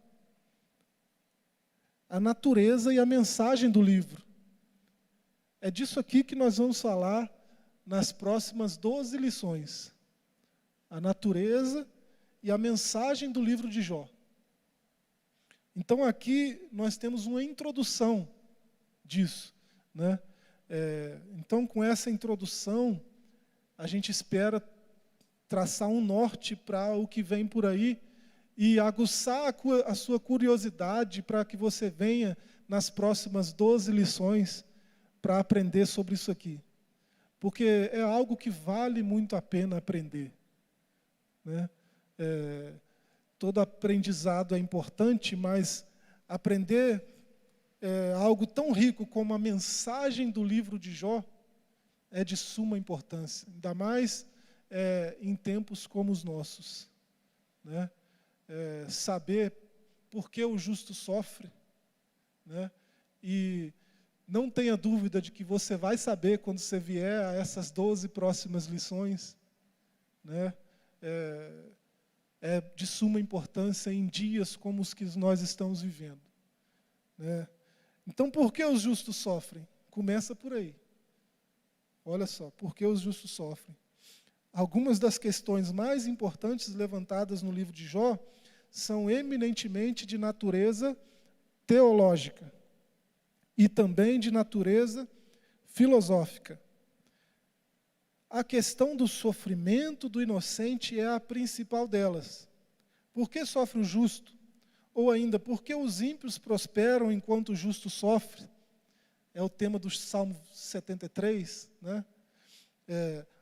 a natureza e a mensagem do livro. É disso aqui que nós vamos falar nas próximas 12 lições. A natureza e a mensagem do livro de Jó. Então aqui nós temos uma introdução disso, né? Então com essa introdução a gente espera traçar um norte para o que vem por aí e aguçar a sua curiosidade para que você venha nas próximas 12 lições para aprender sobre isso aqui. Porque é algo que vale muito a pena aprender, né? Todo aprendizado é importante, mas aprender algo tão rico como a mensagem do livro de Jó é de suma importância, ainda mais em tempos como os nossos, né? Saber por que o justo sofre, né? E não tenha dúvida de que você vai saber quando você vier a essas 12 próximas lições, né? É de suma importância em dias como os que nós estamos vivendo, né? Então, por que os justos sofrem? Começa por aí. Olha só, por que os justos sofrem? Algumas das questões mais importantes levantadas no livro de Jó são eminentemente de natureza teológica e também de natureza filosófica. A questão do sofrimento do inocente é a principal delas. Por que sofre o justo? Ou ainda, por que os ímpios prosperam enquanto o justo sofre? É o tema do Salmo 73, né?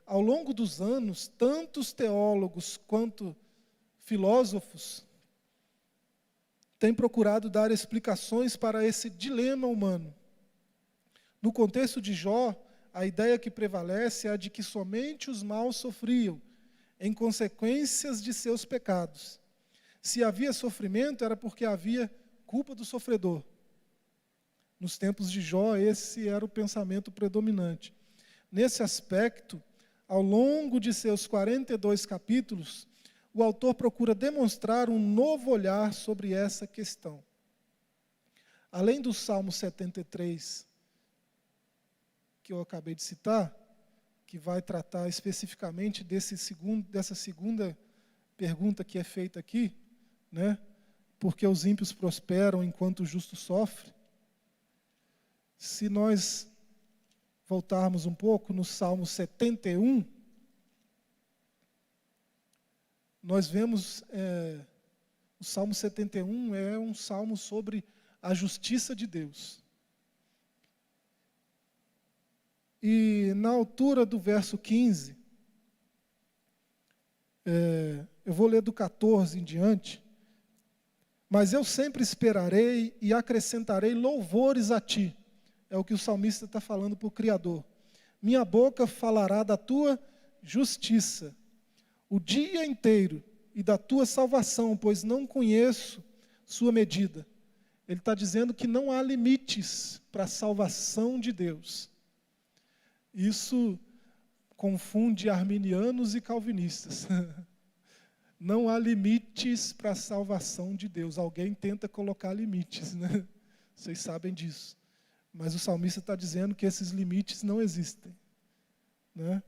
Ao longo dos anos, tantos teólogos quanto filósofos têm procurado dar explicações para esse dilema humano. No contexto de Jó, a ideia que prevalece é a de que somente os maus sofriam em consequências de seus pecados. Se havia sofrimento, era porque havia culpa do sofredor. Nos tempos de Jó, esse era o pensamento predominante. Nesse aspecto, ao longo de seus 42 capítulos, o autor procura demonstrar um novo olhar sobre essa questão. Além do Salmo 73, que eu acabei de citar, que vai tratar especificamente dessa segunda pergunta que é feita aqui, né? Porque os ímpios prosperam enquanto o justo sofre. Se nós voltarmos um pouco no Salmo 71, nós vemos, o Salmo 71 é um salmo sobre a justiça de Deus. E na altura do verso 15, eu vou ler do 14 em diante, mas eu sempre esperarei e acrescentarei louvores a ti. É o que o salmista está falando para o Criador. Minha boca falará da tua justiça o dia inteiro e da tua salvação, pois não conheço sua medida. Ele está dizendo que não há limites para a salvação de Deus. Isso confunde arminianos e calvinistas. Não há limites para a salvação de Deus. Alguém tenta colocar limites, né? Vocês sabem disso. Mas o salmista está dizendo que esses limites não existem, né?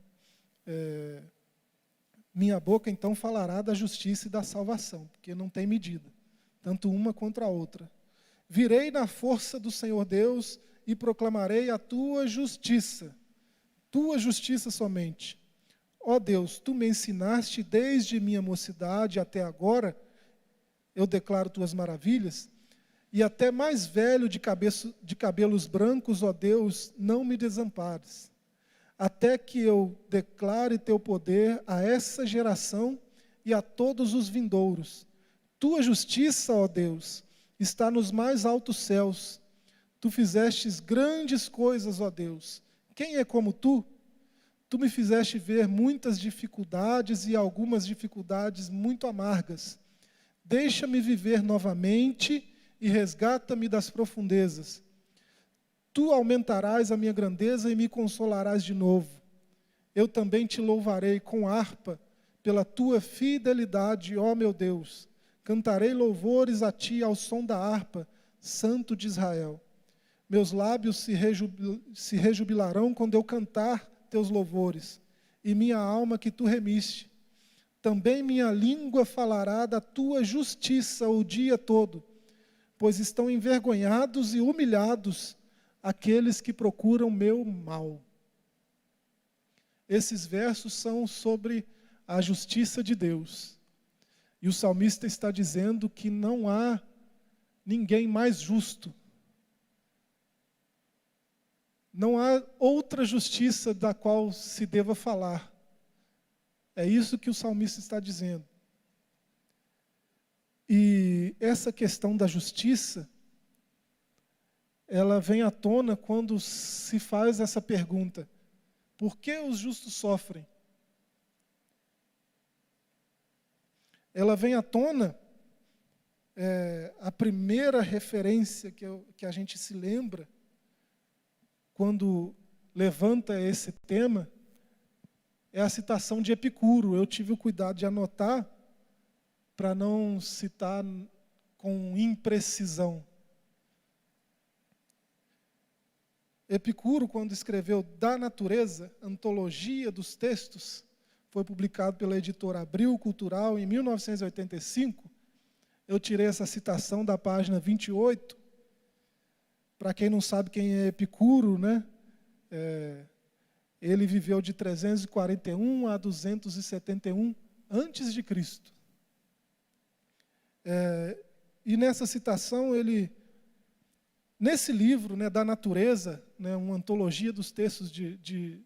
Minha boca, então, falará da justiça e da salvação, porque não tem medida, tanto uma contra a outra. Virei na força do Senhor Deus e proclamarei a tua justiça somente. Ó Deus, tu me ensinaste desde minha mocidade até agora, eu declaro tuas maravilhas, e até mais velho de cabelos brancos, ó Deus, não me desampares, até que eu declare teu poder a essa geração e a todos os vindouros. Tua justiça, ó Deus, está nos mais altos céus. Tu fizestes grandes coisas, ó Deus. Quem é como tu? Tu me fizeste ver muitas dificuldades e algumas dificuldades muito amargas. Deixa-me viver novamente e resgata-me das profundezas. Tu aumentarás a minha grandeza e me consolarás de novo. Eu também te louvarei com harpa pela tua fidelidade, ó meu Deus. Cantarei louvores a ti ao som da harpa, Santo de Israel. Meus lábios se rejubilarão quando eu cantar teus louvores, e minha alma que tu remiste. Também minha língua falará da tua justiça o dia todo, pois estão envergonhados e humilhados aqueles que procuram meu mal. Esses versos são sobre a justiça de Deus. E o salmista está dizendo que não há ninguém mais justo. Não há outra justiça da qual se deva falar. É isso que o salmista está dizendo. E essa questão da justiça, ela vem à tona quando se faz essa pergunta: por que os justos sofrem? Ela vem à tona, a primeira referência que a gente se lembra, quando levanta esse tema, é a citação de Epicuro. Eu tive o cuidado de anotar, para não citar com imprecisão. Epicuro, quando escreveu Da Natureza, Antologia dos Textos, foi publicado pela editora Abril Cultural em 1985. Eu tirei essa citação da página 28. Para quem não sabe quem é Epicuro, né? Ele viveu de 341 a 271 antes de Cristo. E nessa citação, nesse livro, né, da natureza, né, uma antologia dos textos de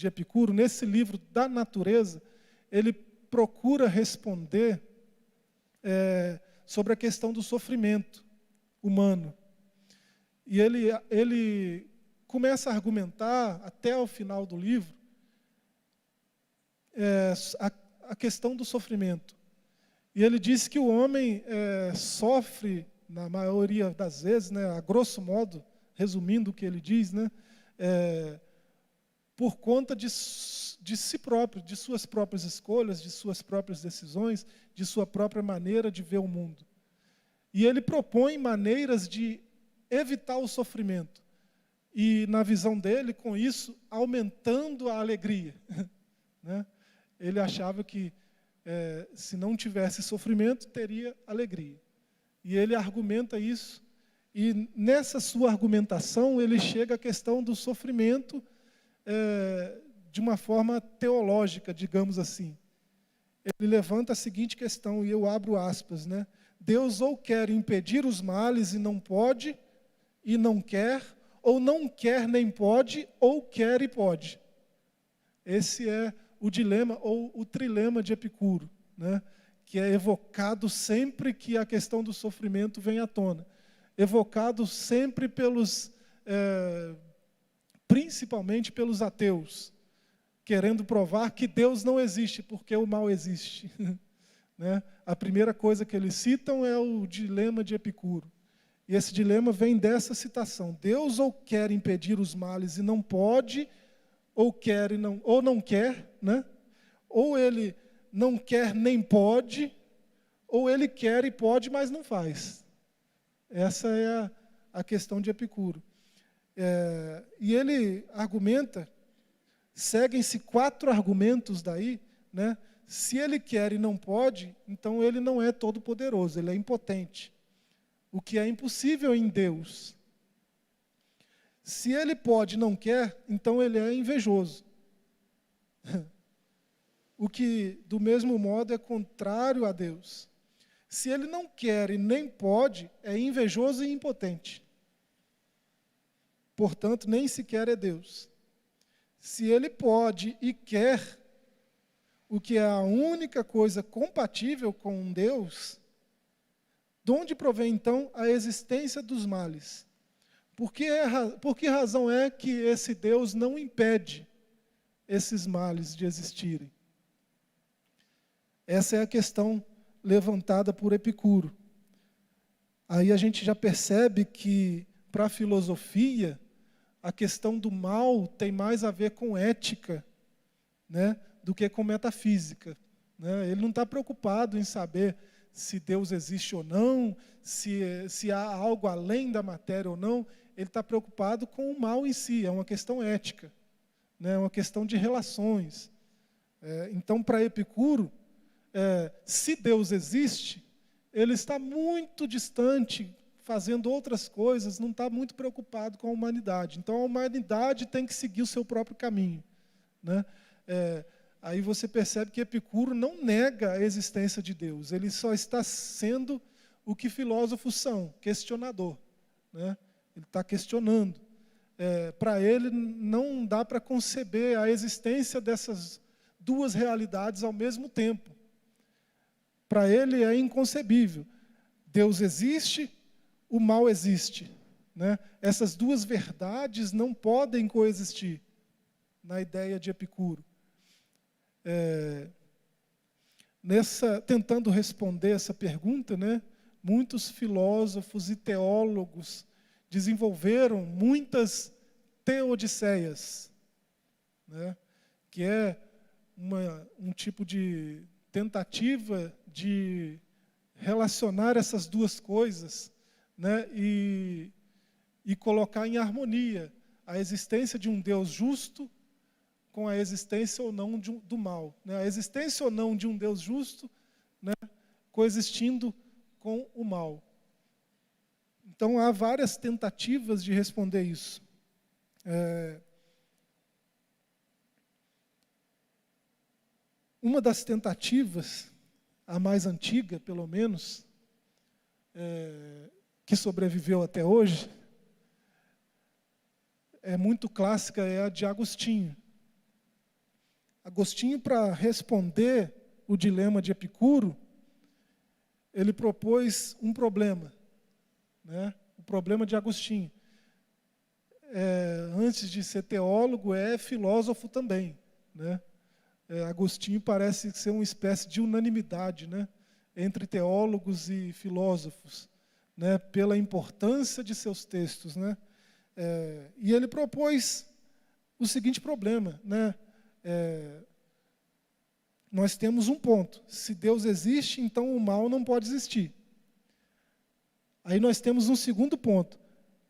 Epicuro, nesse livro da natureza, ele procura responder sobre a questão do sofrimento humano. E ele começa a argumentar, até o final do livro, a questão do sofrimento. E ele diz que o homem sofre, na maioria das vezes, né, a grosso modo, resumindo o que ele diz, né, por conta de si próprio, de suas próprias escolhas, de suas próprias decisões, de sua própria maneira de ver o mundo. E ele propõe maneiras de evitar o sofrimento. E, na visão dele, com isso, aumentando a alegria. Né? Ele achava que, se não tivesse sofrimento, teria alegria. E ele argumenta isso. E, nessa sua argumentação, ele chega à questão do sofrimento de uma forma teológica, digamos assim. Ele levanta a seguinte questão, e eu abro aspas, né? Deus ou quer impedir os males e não pode, e não quer, ou não quer nem pode, ou quer e pode. Esse é o dilema, ou o trilema de Epicuro, né? Que é evocado sempre que a questão do sofrimento vem à tona. Evocado sempre principalmente pelos ateus, querendo provar que Deus não existe, porque o mal existe. Né? A primeira coisa que eles citam é o dilema de Epicuro. E esse dilema vem dessa citação. Deus ou quer impedir os males e não pode, ou quer e não, ou não quer, né? Ou ele não quer nem pode, ou ele quer e pode, mas não faz. Essa é a questão de Epicuro. E ele argumenta, seguem-se 4 argumentos daí, né? Se ele quer e não pode, então ele não é todo-poderoso, ele é impotente. O que é impossível em Deus. Se ele pode e não quer, então ele é invejoso. O que, do mesmo modo, é contrário a Deus. Se ele não quer e nem pode, é invejoso e impotente. Portanto, nem sequer é Deus. Se ele pode e quer, o que é a única coisa compatível com Deus, de onde provém, então, a existência dos males? Por que razão é que esse Deus não impede esses males de existirem? Essa é a questão levantada por Epicuro. Aí a gente já percebe que, para a filosofia, a questão do mal tem mais a ver com ética, né, do que com metafísica. Né? Ele não está preocupado em saber se Deus existe ou não, se há algo além da matéria ou não. Ele está preocupado com o mal em si, é uma questão ética, né, é uma questão de relações. Então, para Epicuro, se Deus existe, ele está muito distante, fazendo outras coisas, não está muito preocupado com a humanidade. Então, a humanidade tem que seguir o seu próprio caminho. Né? Aí você percebe que Epicuro não nega a existência de Deus, ele só está sendo o que filósofos são, questionador. Né? Ele está questionando. Para ele, não dá para conceber a existência dessas 2 realidades ao mesmo tempo. Para ele é inconcebível. Deus existe, o mal existe. Né? Essas 2 verdades não podem coexistir na ideia de Epicuro. Tentando responder essa pergunta, né, muitos filósofos e teólogos desenvolveram muitas teodiceias, né, que é um tipo de tentativa de relacionar essas 2 coisas, né, e colocar em harmonia a existência de um Deus justo com a existência ou não do mal. Né? A existência ou não de um Deus justo, né, coexistindo com o mal. Então, há várias tentativas de responder isso. Uma das tentativas, a mais antiga, pelo menos, que sobreviveu até hoje, é muito clássica, é a de Agostinho. Agostinho, para responder o dilema de Epicuro, ele propôs um problema, né? O problema de Agostinho. Antes de ser teólogo, é filósofo também. Né? Agostinho parece ser uma espécie de unanimidade, né, entre teólogos e filósofos, né, pela importância de seus textos. Né? E ele propôs o seguinte problema, né? Nós temos um ponto. Se Deus existe, então o mal não pode existir. Aí nós temos um segundo ponto.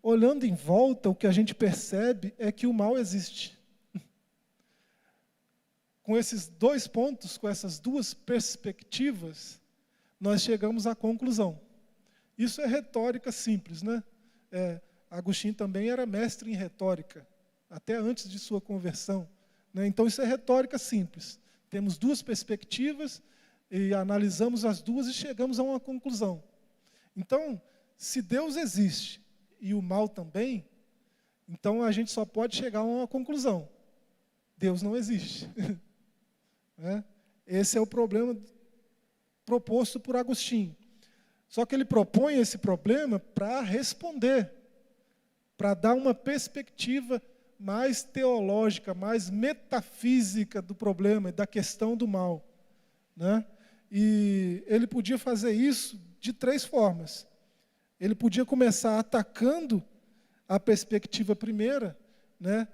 Olhando em volta, o que a gente percebe é que o mal existe. Com esses dois pontos, com essas duas perspectivas, nós chegamos à conclusão. Isso é retórica simples, né? Agostinho também era mestre em retórica, até antes de sua conversão, né? Então isso é retórica simples. Temos duas perspectivas e analisamos as duas e chegamos a uma conclusão. Então, se Deus existe e o mal também, então a gente só pode chegar a uma conclusão: Deus não existe. Esse é o problema proposto por Agostinho. Só que ele propõe esse problema para responder, para dar uma perspectiva mais teológica, mais metafísica do problema, da questão do mal, né? E ele podia fazer isso de três formas. Ele podia começar atacando a perspectiva primeira, né?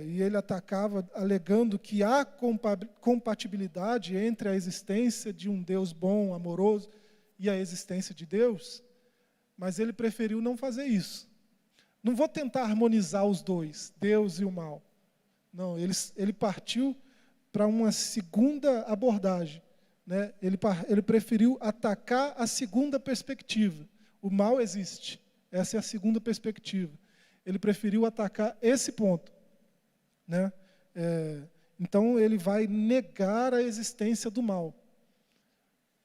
E ele atacava alegando que há compatibilidade entre a existência de um Deus bom, amoroso, e a existência de Deus, mas ele preferiu não fazer isso. Não vou tentar harmonizar os dois, Deus e o mal. Não, ele partiu para uma segunda abordagem, né? Ele preferiu atacar a segunda perspectiva. O mal existe. Essa é a segunda perspectiva. Ele preferiu atacar esse ponto, né? Então, ele vai negar a existência do mal.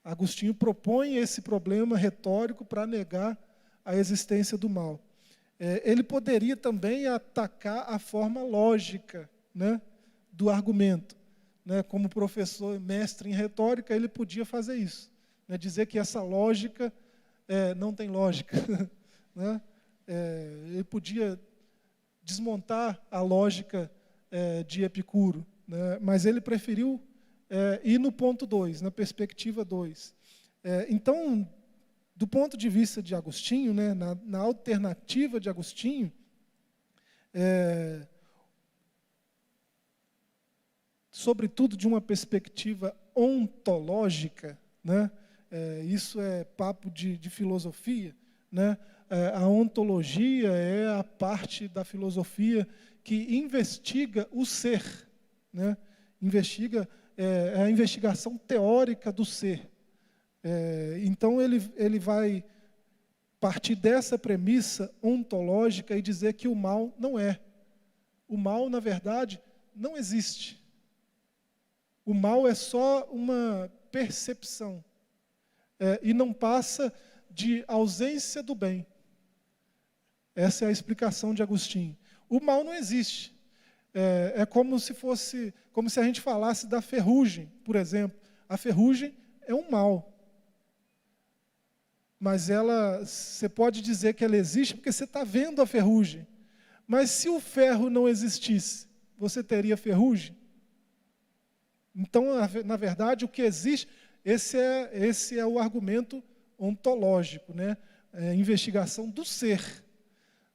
Agostinho propõe esse problema retórico para negar a existência do mal. Ele poderia também atacar a forma lógica, né, do argumento, né? Como professor mestre em retórica, ele podia fazer isso, né? Dizer que essa lógica não tem lógica. Né? Ele podia desmontar a lógica de Epicuro, né? Mas ele preferiu ir no ponto 2, na perspectiva 2. Então, do ponto de vista de Agostinho, né, na alternativa de Agostinho, sobretudo de uma perspectiva ontológica, né? Isso é papo de filosofia, né? A ontologia é a parte da filosofia que investiga o ser, né? É a investigação teórica do ser. Então ele vai partir dessa premissa ontológica e dizer que o mal não é. O mal, na verdade, não existe. O mal é só uma percepção. E não passa de ausência do bem. Essa é a explicação de Agostinho. O mal não existe. Como se a gente falasse da ferrugem, por exemplo. A ferrugem é um mal. Mas você pode dizer que ela existe porque você está vendo a ferrugem. Mas se o ferro não existisse, você teria ferrugem? Então, na verdade, o que existe, esse é o argumento ontológico, né? A investigação do ser.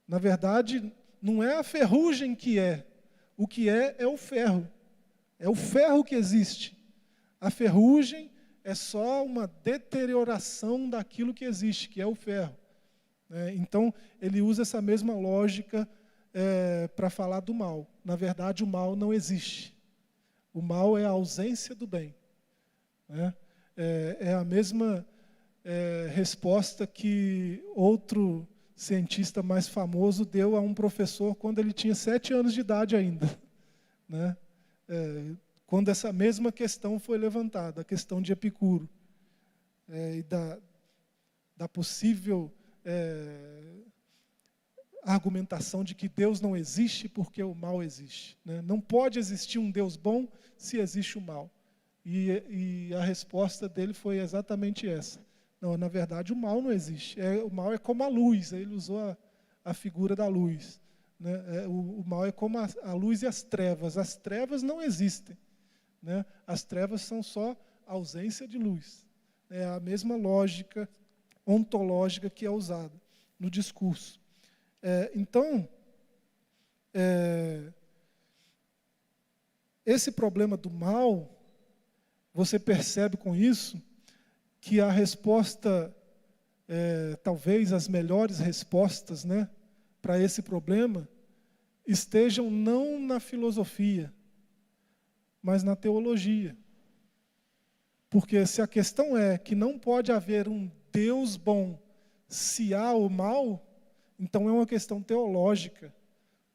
Na verdade, não é a ferrugem que é. O que é o ferro. É o ferro que existe. A ferrugem é só uma deterioração daquilo que existe, que é o ferro. Então, ele usa essa mesma lógica para falar do mal. Na verdade, o mal não existe. O mal é a ausência do bem. É a mesma resposta que outro cientista mais famoso deu a um professor quando ele tinha 7 anos de idade ainda. Né? Quando essa mesma questão foi levantada, a questão de Epicuro, e da possível argumentação de que Deus não existe porque o mal existe. Né? Não pode existir um Deus bom se existe o mal. E a resposta dele foi exatamente essa. Não, na verdade, o mal não existe. O mal é como a luz. Ele usou a figura da luz. Né? O mal é como a luz e as trevas. As trevas não existem. Né? As trevas são só ausência de luz. É a mesma lógica ontológica que é usada no discurso. Então, esse problema do mal, você percebe com isso que a resposta, talvez as melhores respostas, né, para esse problema, estejam não na filosofia, mas na teologia. Porque se a questão é que não pode haver um Deus bom se há o mal, então é uma questão teológica,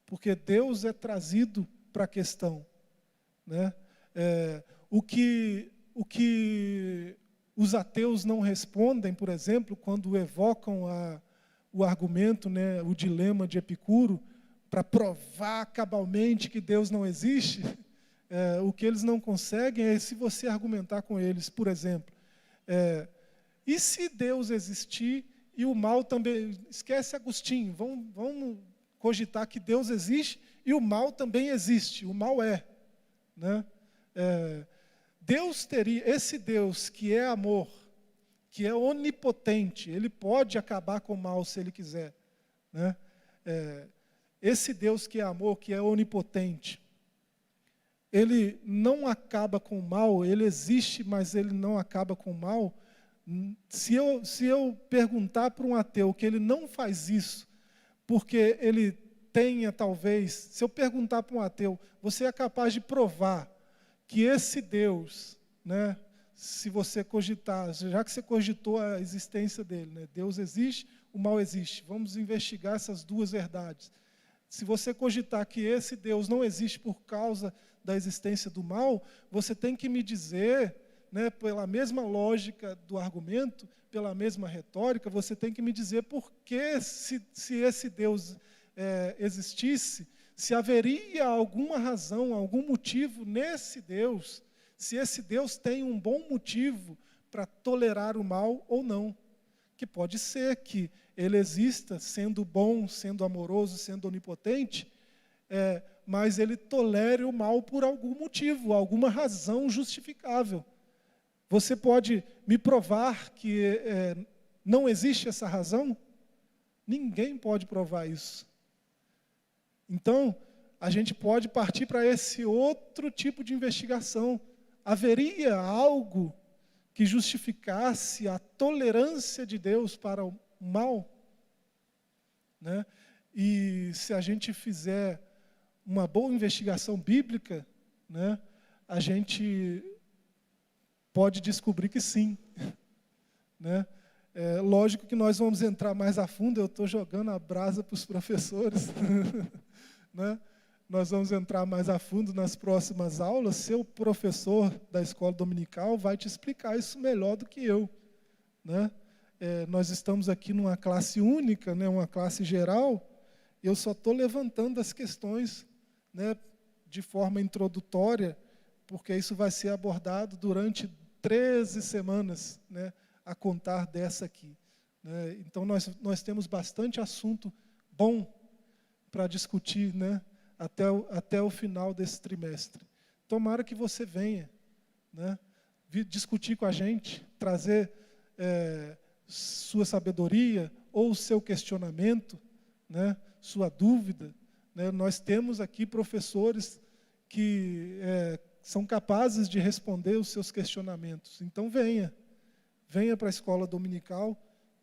porque Deus é trazido para a questão, né? O que os ateus não respondem, por exemplo, quando evocam o argumento, né, o dilema de Epicuro, para provar cabalmente que Deus não existe, o que eles não conseguem é se você argumentar com eles, por exemplo, e se Deus existir e o mal também, esquece Agostinho, vamos cogitar que Deus existe e o mal também existe, o mal né? Deus teria, esse Deus que é amor, que é onipotente, ele pode acabar com o mal se ele quiser, né? Esse Deus que é amor, que é onipotente, ele não acaba com o mal, ele existe, mas ele não acaba com o mal. Se eu perguntar para um ateu que ele não faz isso, porque ele tenha talvez, se eu perguntar para um ateu, você é capaz de provar que esse Deus, né, se você cogitar, já que você cogitou a existência dele, né, Deus existe, o mal existe, vamos investigar essas duas verdades. Se você cogitar que esse Deus não existe por causa da existência do mal, você tem que me dizer, né, pela mesma lógica do argumento, pela mesma retórica, você tem que me dizer por que, se esse Deus existisse, se haveria alguma razão, algum motivo nesse Deus, se esse Deus tem um bom motivo para tolerar o mal ou não. Que pode ser que ele exista, sendo bom, sendo amoroso, sendo onipotente, mas ele tolere o mal por algum motivo, alguma razão justificável. Você pode me provar que não existe essa razão? Ninguém pode provar isso. Então, a gente pode partir para esse outro tipo de investigação. Haveria algo que justificasse a tolerância de Deus para o mal? Né? E se a gente fizer uma boa investigação bíblica, né, a gente pode descobrir que sim. Né? Lógico que nós vamos entrar mais a fundo, eu estou jogando a brasa para os professores. Né? Nós vamos entrar mais a fundo nas próximas aulas. Seu professor da escola dominical vai te explicar isso melhor do que eu. Né? Nós estamos aqui numa classe única, né, uma classe geral, eu só estou levantando as questões, né, de forma introdutória, porque isso vai ser abordado durante 13 semanas, né, a contar dessa aqui. Né? Então, nós temos bastante assunto bom para discutir, né, até o final desse trimestre. Tomara que você venha, né, discutir com a gente, trazer sua sabedoria ou seu questionamento, né, sua dúvida. Né? Nós temos aqui professores que são capazes de responder os seus questionamentos. Então venha para a escola dominical,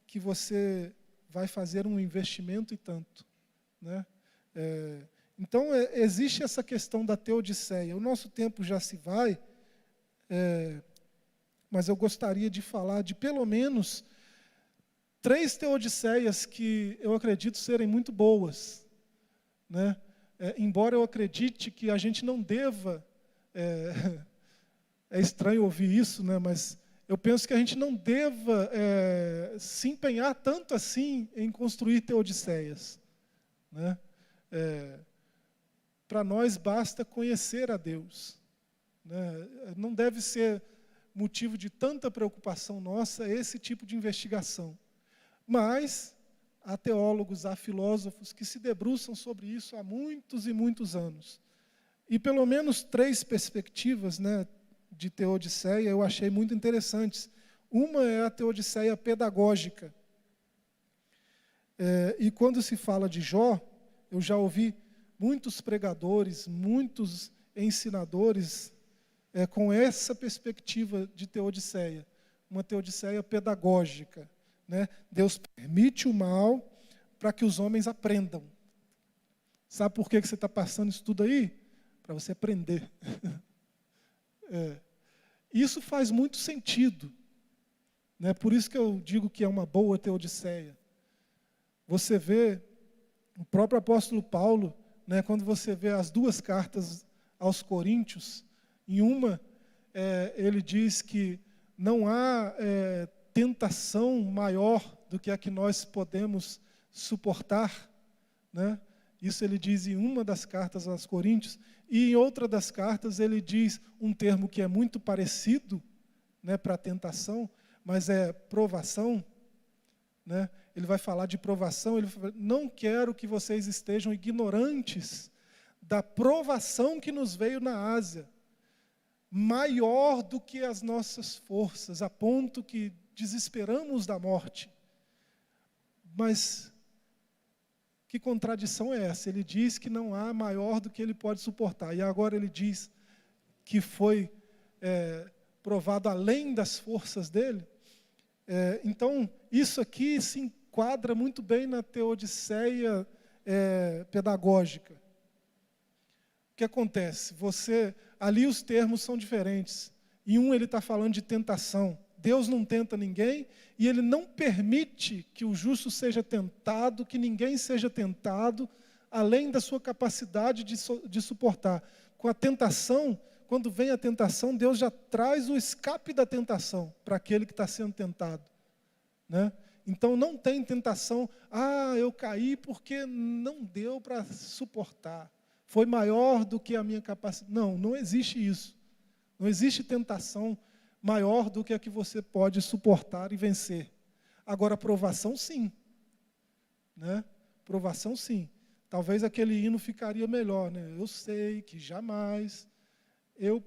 que você vai fazer um investimento e tanto. Né? Então, existe essa questão da teodiceia. O nosso tempo já se vai, mas eu gostaria de falar de pelo menos 3 teodiceias que eu acredito serem muito boas. Né? Embora eu acredite que a gente não deva, é estranho ouvir isso, né? Mas eu penso que a gente não deva se empenhar tanto assim em construir teodiceias. Né? Para nós basta conhecer a Deus. Né? Não deve ser motivo de tanta preocupação nossa esse tipo de investigação. Mas há teólogos, há filósofos que se debruçam sobre isso há muitos e muitos anos. E pelo menos 3 perspectivas, né, de teodiceia eu achei muito interessantes. Uma é a teodiceia pedagógica. E quando se fala de Jó, eu já ouvi muitos pregadores, muitos ensinadores com essa perspectiva de teodiceia, uma teodiceia pedagógica, né? Deus permite o mal para que os homens aprendam. Sabe por que você está passando isso tudo aí? Para você aprender. Isso faz muito sentido, né? Por isso que eu digo que é uma boa teodiceia. Você vê o próprio apóstolo Paulo, né, quando você vê as duas cartas aos Coríntios, em uma ele diz que não há tentação maior do que a que nós podemos suportar, né? Isso ele diz em uma das cartas aos Coríntios, e em outra das cartas ele diz um termo que é muito parecido, né, para tentação, mas é provação, né? Ele vai falar de provação, ele fala, não quero que vocês estejam ignorantes da provação que nos veio na Ásia, maior do que as nossas forças, a ponto que desesperamos da morte. Mas que contradição é essa? Ele diz que não há maior do que ele pode suportar. E agora ele diz que foi provado além das forças dele. Então, isso aqui se enquadra muito bem na teodiceia pedagógica. O que acontece? Ali os termos são diferentes. Em um ele está falando de tentação. Deus não tenta ninguém e Ele não permite que o justo seja tentado, que ninguém seja tentado, além da sua capacidade de suportar. Com a tentação, quando vem a tentação, Deus já traz o escape da tentação para aquele que está sendo tentado, né? Então não tem tentação, eu caí porque não deu para suportar, foi maior do que a minha capacidade. Não existe isso. Não existe tentação maior do que a que você pode suportar e vencer. Agora, provação sim, né? Provação sim. Talvez aquele hino ficaria melhor, né? Eu sei que jamais eu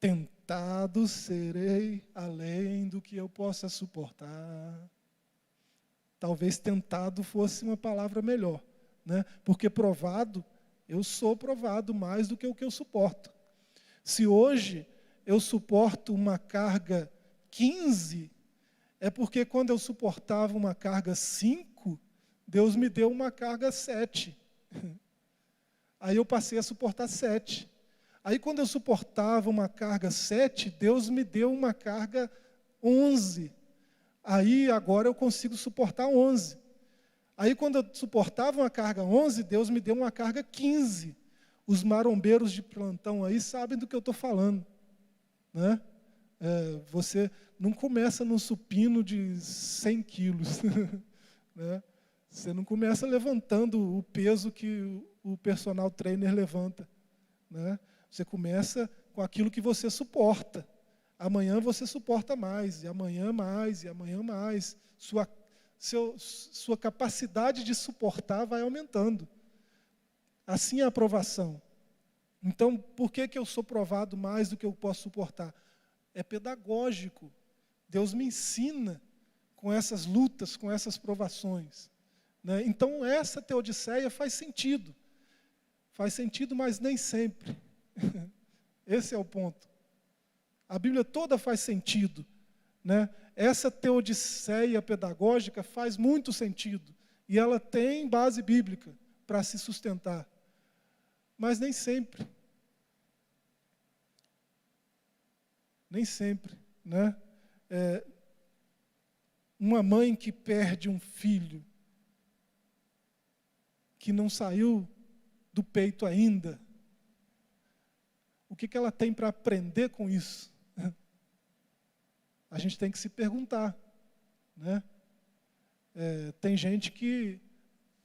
tentado serei além do que eu possa suportar. Talvez tentado fosse uma palavra melhor, né? Porque provado, eu sou provado mais do que o que eu suporto. Se hoje eu suporto uma carga 15, é porque quando eu suportava uma carga 5, Deus me deu uma carga 7. Aí eu passei a suportar 7. Aí quando eu suportava uma carga 7, Deus me deu uma carga 11. Aí agora eu consigo suportar 11. Aí quando eu suportava uma carga 11, Deus me deu uma carga 15. Os marombeiros de plantão aí sabem do que eu estou falando, né? Você não começa num supino de 100 quilos, né? Você não começa levantando o peso que o personal trainer levanta, né? Você começa com aquilo que você suporta. Amanhã você suporta mais, e amanhã mais, e amanhã mais. Sua capacidade de suportar vai aumentando. Assim é a provação. Então, por que eu sou provado mais do que eu posso suportar? É pedagógico. Deus me ensina com essas lutas, com essas provações, né? Então, essa teodiceia faz sentido. Faz sentido, mas nem sempre. Esse é o ponto. A Bíblia toda faz sentido, né? Essa teodiceia pedagógica faz muito sentido. E ela tem base bíblica para se sustentar. Mas nem sempre. Nem sempre, né? Uma mãe que perde um filho, que não saiu do peito ainda, o que ela tem para aprender com isso? A gente tem que se perguntar, né? Tem gente que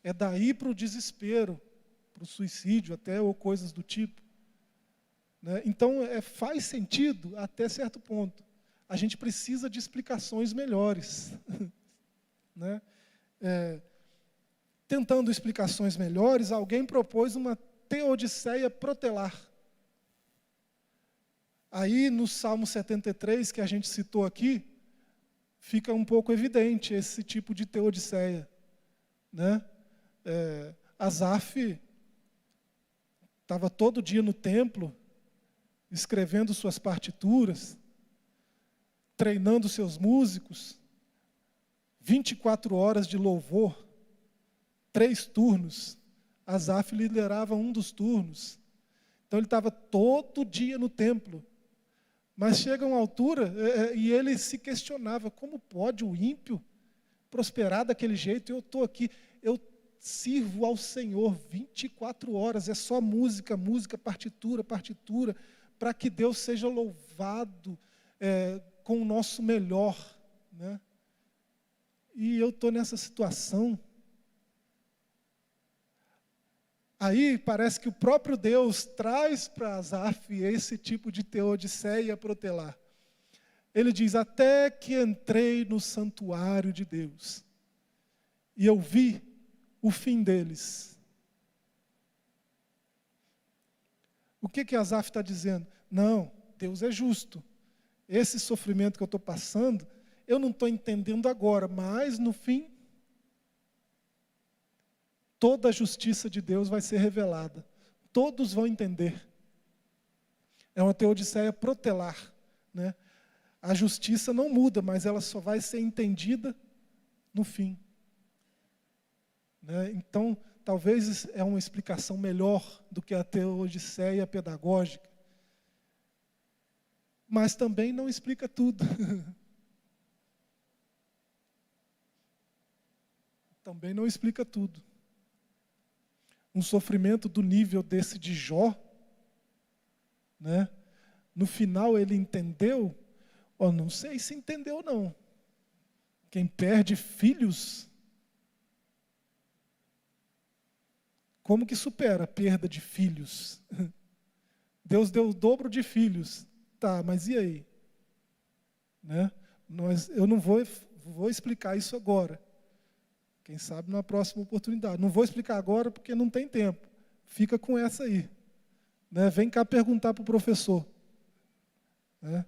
é daí para o desespero, para o suicídio até, ou coisas do tipo, né? Então, faz sentido até certo ponto. A gente precisa de explicações melhores, né? Tentando explicações melhores, alguém propôs uma teodiceia protelar. Aí, no Salmo 73, que a gente citou aqui, fica um pouco evidente esse tipo de teodiceia, né? Asaf estava todo dia no templo, escrevendo suas partituras, treinando seus músicos, 24 horas de louvor, 3 turnos. Asaf liderava um dos turnos. Então ele estava todo dia no templo. Mas chega uma altura e ele se questionava, como pode o ímpio prosperar daquele jeito? Eu estou aqui, eu sirvo ao Senhor 24 horas, é só música, música, partitura, partitura, para que Deus seja louvado com o nosso melhor, né? E eu estou nessa situação. Aí parece que o próprio Deus traz para Asaf esse tipo de teodiceia protelar. Ele diz, até que entrei no santuário de Deus, e eu vi o fim deles. O que Asaf está dizendo? Não, Deus é justo. Esse sofrimento que eu estou passando, eu não estou entendendo agora, mas no fim, toda a justiça de Deus vai ser revelada. Todos vão entender. É uma teodiceia protelar, né? A justiça não muda, mas ela só vai ser entendida no fim, né? Então, talvez é uma explicação melhor do que a teodiceia pedagógica. Mas também não explica tudo. Também não explica tudo. Um sofrimento do nível desse de Jó, né? No final ele entendeu, não sei se entendeu não. Quem perde filhos, como que supera a perda de filhos? Deus deu o dobro de filhos, tá, mas e aí? Né? Eu não vou explicar isso agora. Quem sabe na próxima oportunidade. Não vou explicar agora porque não tem tempo. Fica com essa aí. Né? Vem cá perguntar para o professor. Né?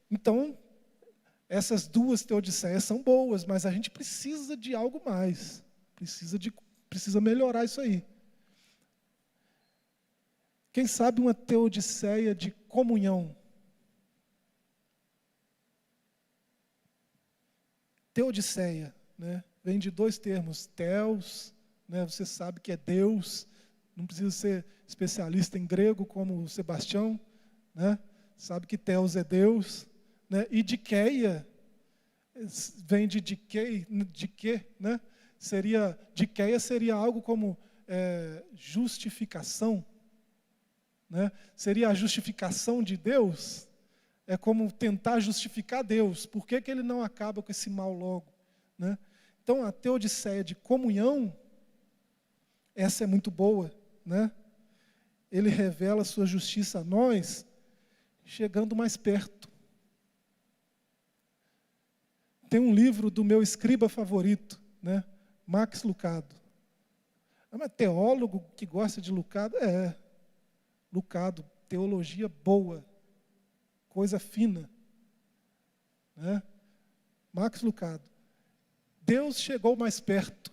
Então, essas duas teodiceias são boas, mas a gente precisa de algo mais. Precisa melhorar isso aí. Quem sabe uma teodiceia de comunhão. Teodiceia, né? Vem de 2 termos, theos, né? Você sabe que é Deus, não precisa ser especialista em grego como o Sebastião, né? Sabe que theos é Deus, né? E dikeia, vem de dikei, né? Dikeia seria algo como justificação, né? Seria a justificação de Deus, é como tentar justificar Deus, por que ele não acaba com esse mal logo, né? Então, a teodiceia de comunhão, essa é muito boa, né? Ele revela a sua justiça a nós, chegando mais perto. Tem um livro do meu escriba favorito, né? Max Lucado. É um teólogo que gosta de Lucado? Lucado, teologia boa, coisa fina, né? Max Lucado. Deus chegou mais perto,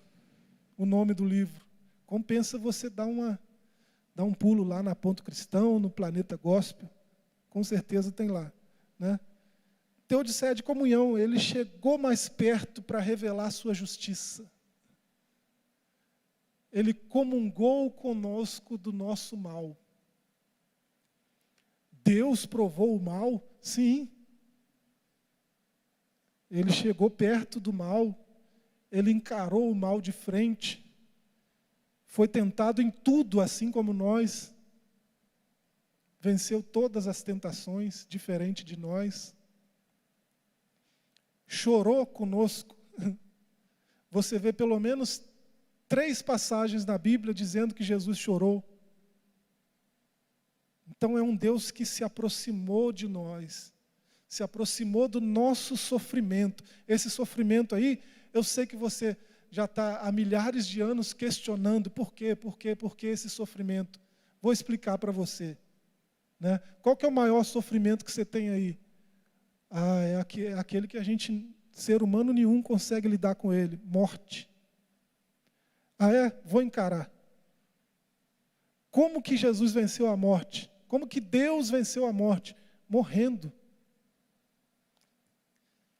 o nome do livro. Compensa você dar um pulo lá na Ponto Cristão, no Planeta Gospel, com certeza tem lá, né? Teodiceia de comunhão, ele chegou mais perto para revelar a sua justiça. Ele comungou conosco do nosso mal. Deus provou o mal? Sim. Ele chegou perto do mal, ele encarou o mal de frente, foi tentado em tudo, assim como nós, venceu todas as tentações, diferente de nós, chorou conosco. Você vê pelo menos 3 passagens na Bíblia dizendo que Jesus chorou. Então é um Deus que se aproximou de nós, se aproximou do nosso sofrimento. Esse sofrimento aí, eu sei que você já está há milhares de anos questionando por quê esse sofrimento. Vou explicar para você, né? Qual que é o maior sofrimento que você tem aí? É aquele que a gente, ser humano nenhum, consegue lidar com ele, morte. Vou encarar. Como que Jesus venceu a morte? Como que Deus venceu a morte? Morrendo.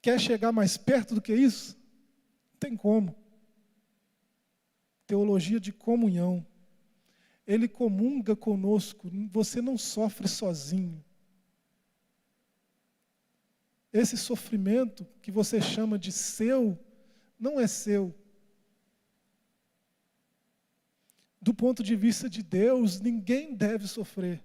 Quer chegar mais perto do que isso? Não tem como. Teologia de comunhão. Ele comunga conosco, você não sofre sozinho. Esse sofrimento que você chama de seu, não é seu. Do ponto de vista de Deus, ninguém deve sofrer.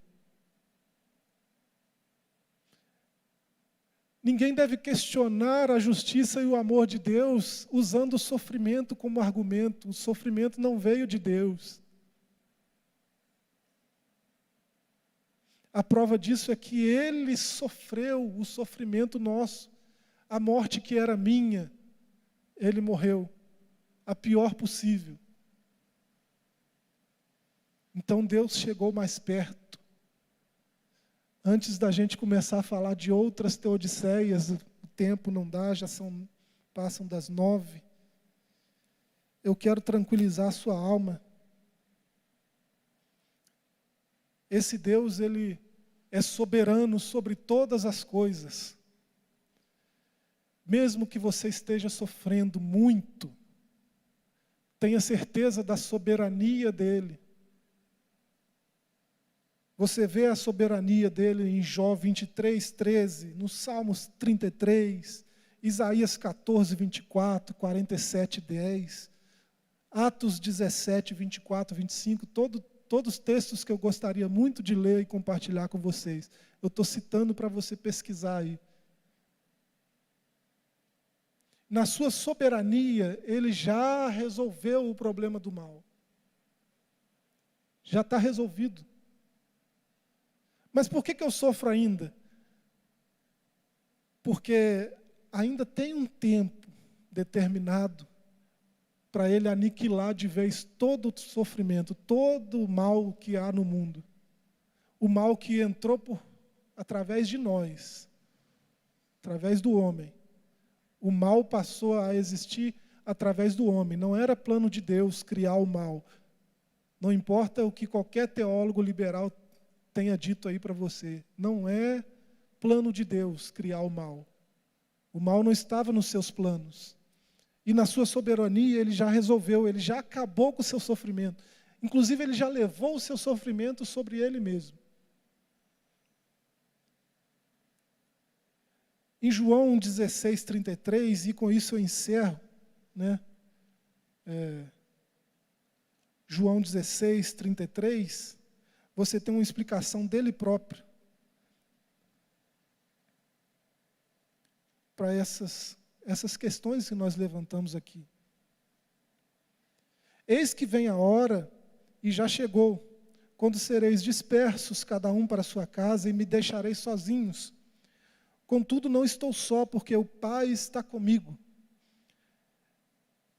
Ninguém deve questionar a justiça e o amor de Deus usando o sofrimento como argumento. O sofrimento não veio de Deus. A prova disso é que Ele sofreu o sofrimento nosso. A morte que era minha, Ele morreu. A pior possível. Então Deus chegou mais perto. Antes da gente começar a falar de outras teodiceias, o tempo não dá, passam das 9. Eu quero tranquilizar a sua alma. Esse Deus, Ele é soberano sobre todas as coisas. Mesmo que você esteja sofrendo muito, tenha certeza da soberania dEle. Você vê a soberania dele em Jó 23:13, nos Salmos 33, Isaías 14:24, 47:10, Atos 17:24, 25, todos os textos que eu gostaria muito de ler e compartilhar com vocês. Eu estou citando para você pesquisar aí. Na sua soberania, Ele já resolveu o problema do mal. Já está resolvido. Mas por que eu sofro ainda? Porque ainda tem um tempo determinado para Ele aniquilar de vez todo o sofrimento, todo o mal que há no mundo. O mal que entrou através de nós, através do homem. O mal passou a existir através do homem. Não era plano de Deus criar o mal. Não importa o que qualquer teólogo liberal tenha dito aí para você. Não é plano de Deus criar o mal. O mal não estava nos seus planos. E na sua soberania Ele já resolveu, Ele já acabou com o seu sofrimento. Inclusive Ele já levou o seu sofrimento sobre Ele mesmo. Em João 16:33, e com isso eu encerro, né? João 16:33, você tem uma explicação dele próprio para essas questões que nós levantamos aqui. Eis que vem a hora, e já chegou, quando sereis dispersos, cada um para a sua casa, e me deixareis sozinhos. Contudo, não estou só, porque o Pai está comigo.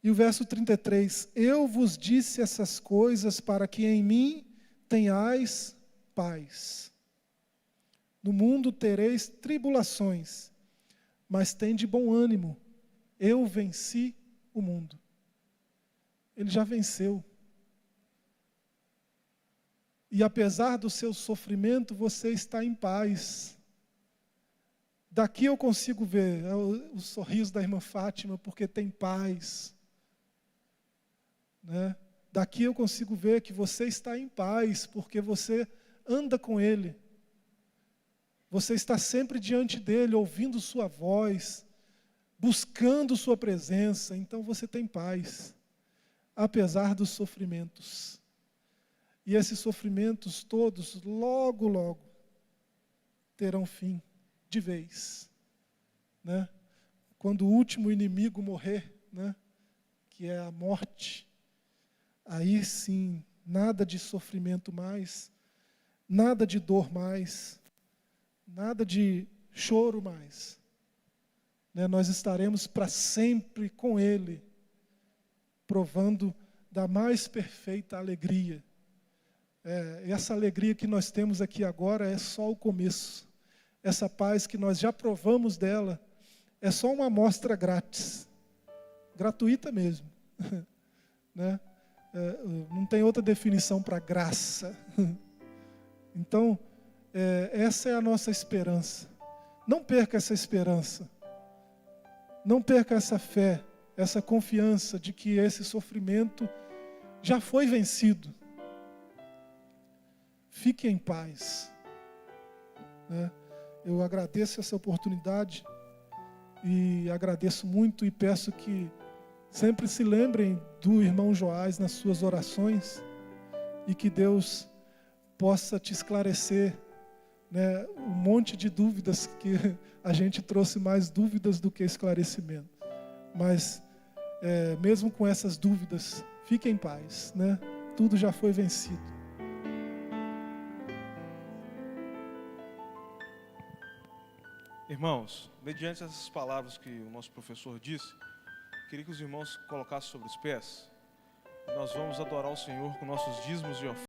E o verso 33, eu vos disse essas coisas para que em mim tenhais paz. No mundo tereis tribulações, mas tende bom ânimo. Eu venci o mundo. Ele já venceu. E apesar do seu sofrimento, você está em paz. Daqui eu consigo ver o sorriso da irmã Fátima, porque tem paz. Né? Daqui eu consigo ver que você está em paz, porque você anda com Ele. Você está sempre diante dEle, ouvindo sua voz, buscando sua presença. Então você tem paz, apesar dos sofrimentos. E esses sofrimentos todos, logo, logo, terão fim, de vez. Né? Quando o último inimigo morrer, né? Que é a morte, aí sim, nada de sofrimento mais, nada de dor mais, nada de choro mais. Né? Nós estaremos para sempre com Ele, provando da mais perfeita alegria. Essa alegria que nós temos aqui agora é só o começo. Essa paz que nós já provamos dela é só uma amostra grátis, gratuita mesmo. Né? não tem outra definição para graça. Então, essa é a nossa esperança. Não perca essa esperança. Não perca essa fé, essa confiança de que esse sofrimento já foi vencido. Fique em paz. Eu agradeço essa oportunidade e agradeço muito e peço que sempre se lembrem do irmão Joás nas suas orações e que Deus possa te esclarecer, né, um monte de dúvidas, que a gente trouxe mais dúvidas do que esclarecimento. Mas, mesmo com essas dúvidas, fique em paz, né? Tudo já foi vencido. Irmãos, mediante essas palavras que o nosso professor disse, queria que os irmãos colocassem sobre os pés. Nós vamos adorar o Senhor com nossos dízimos e ofertas.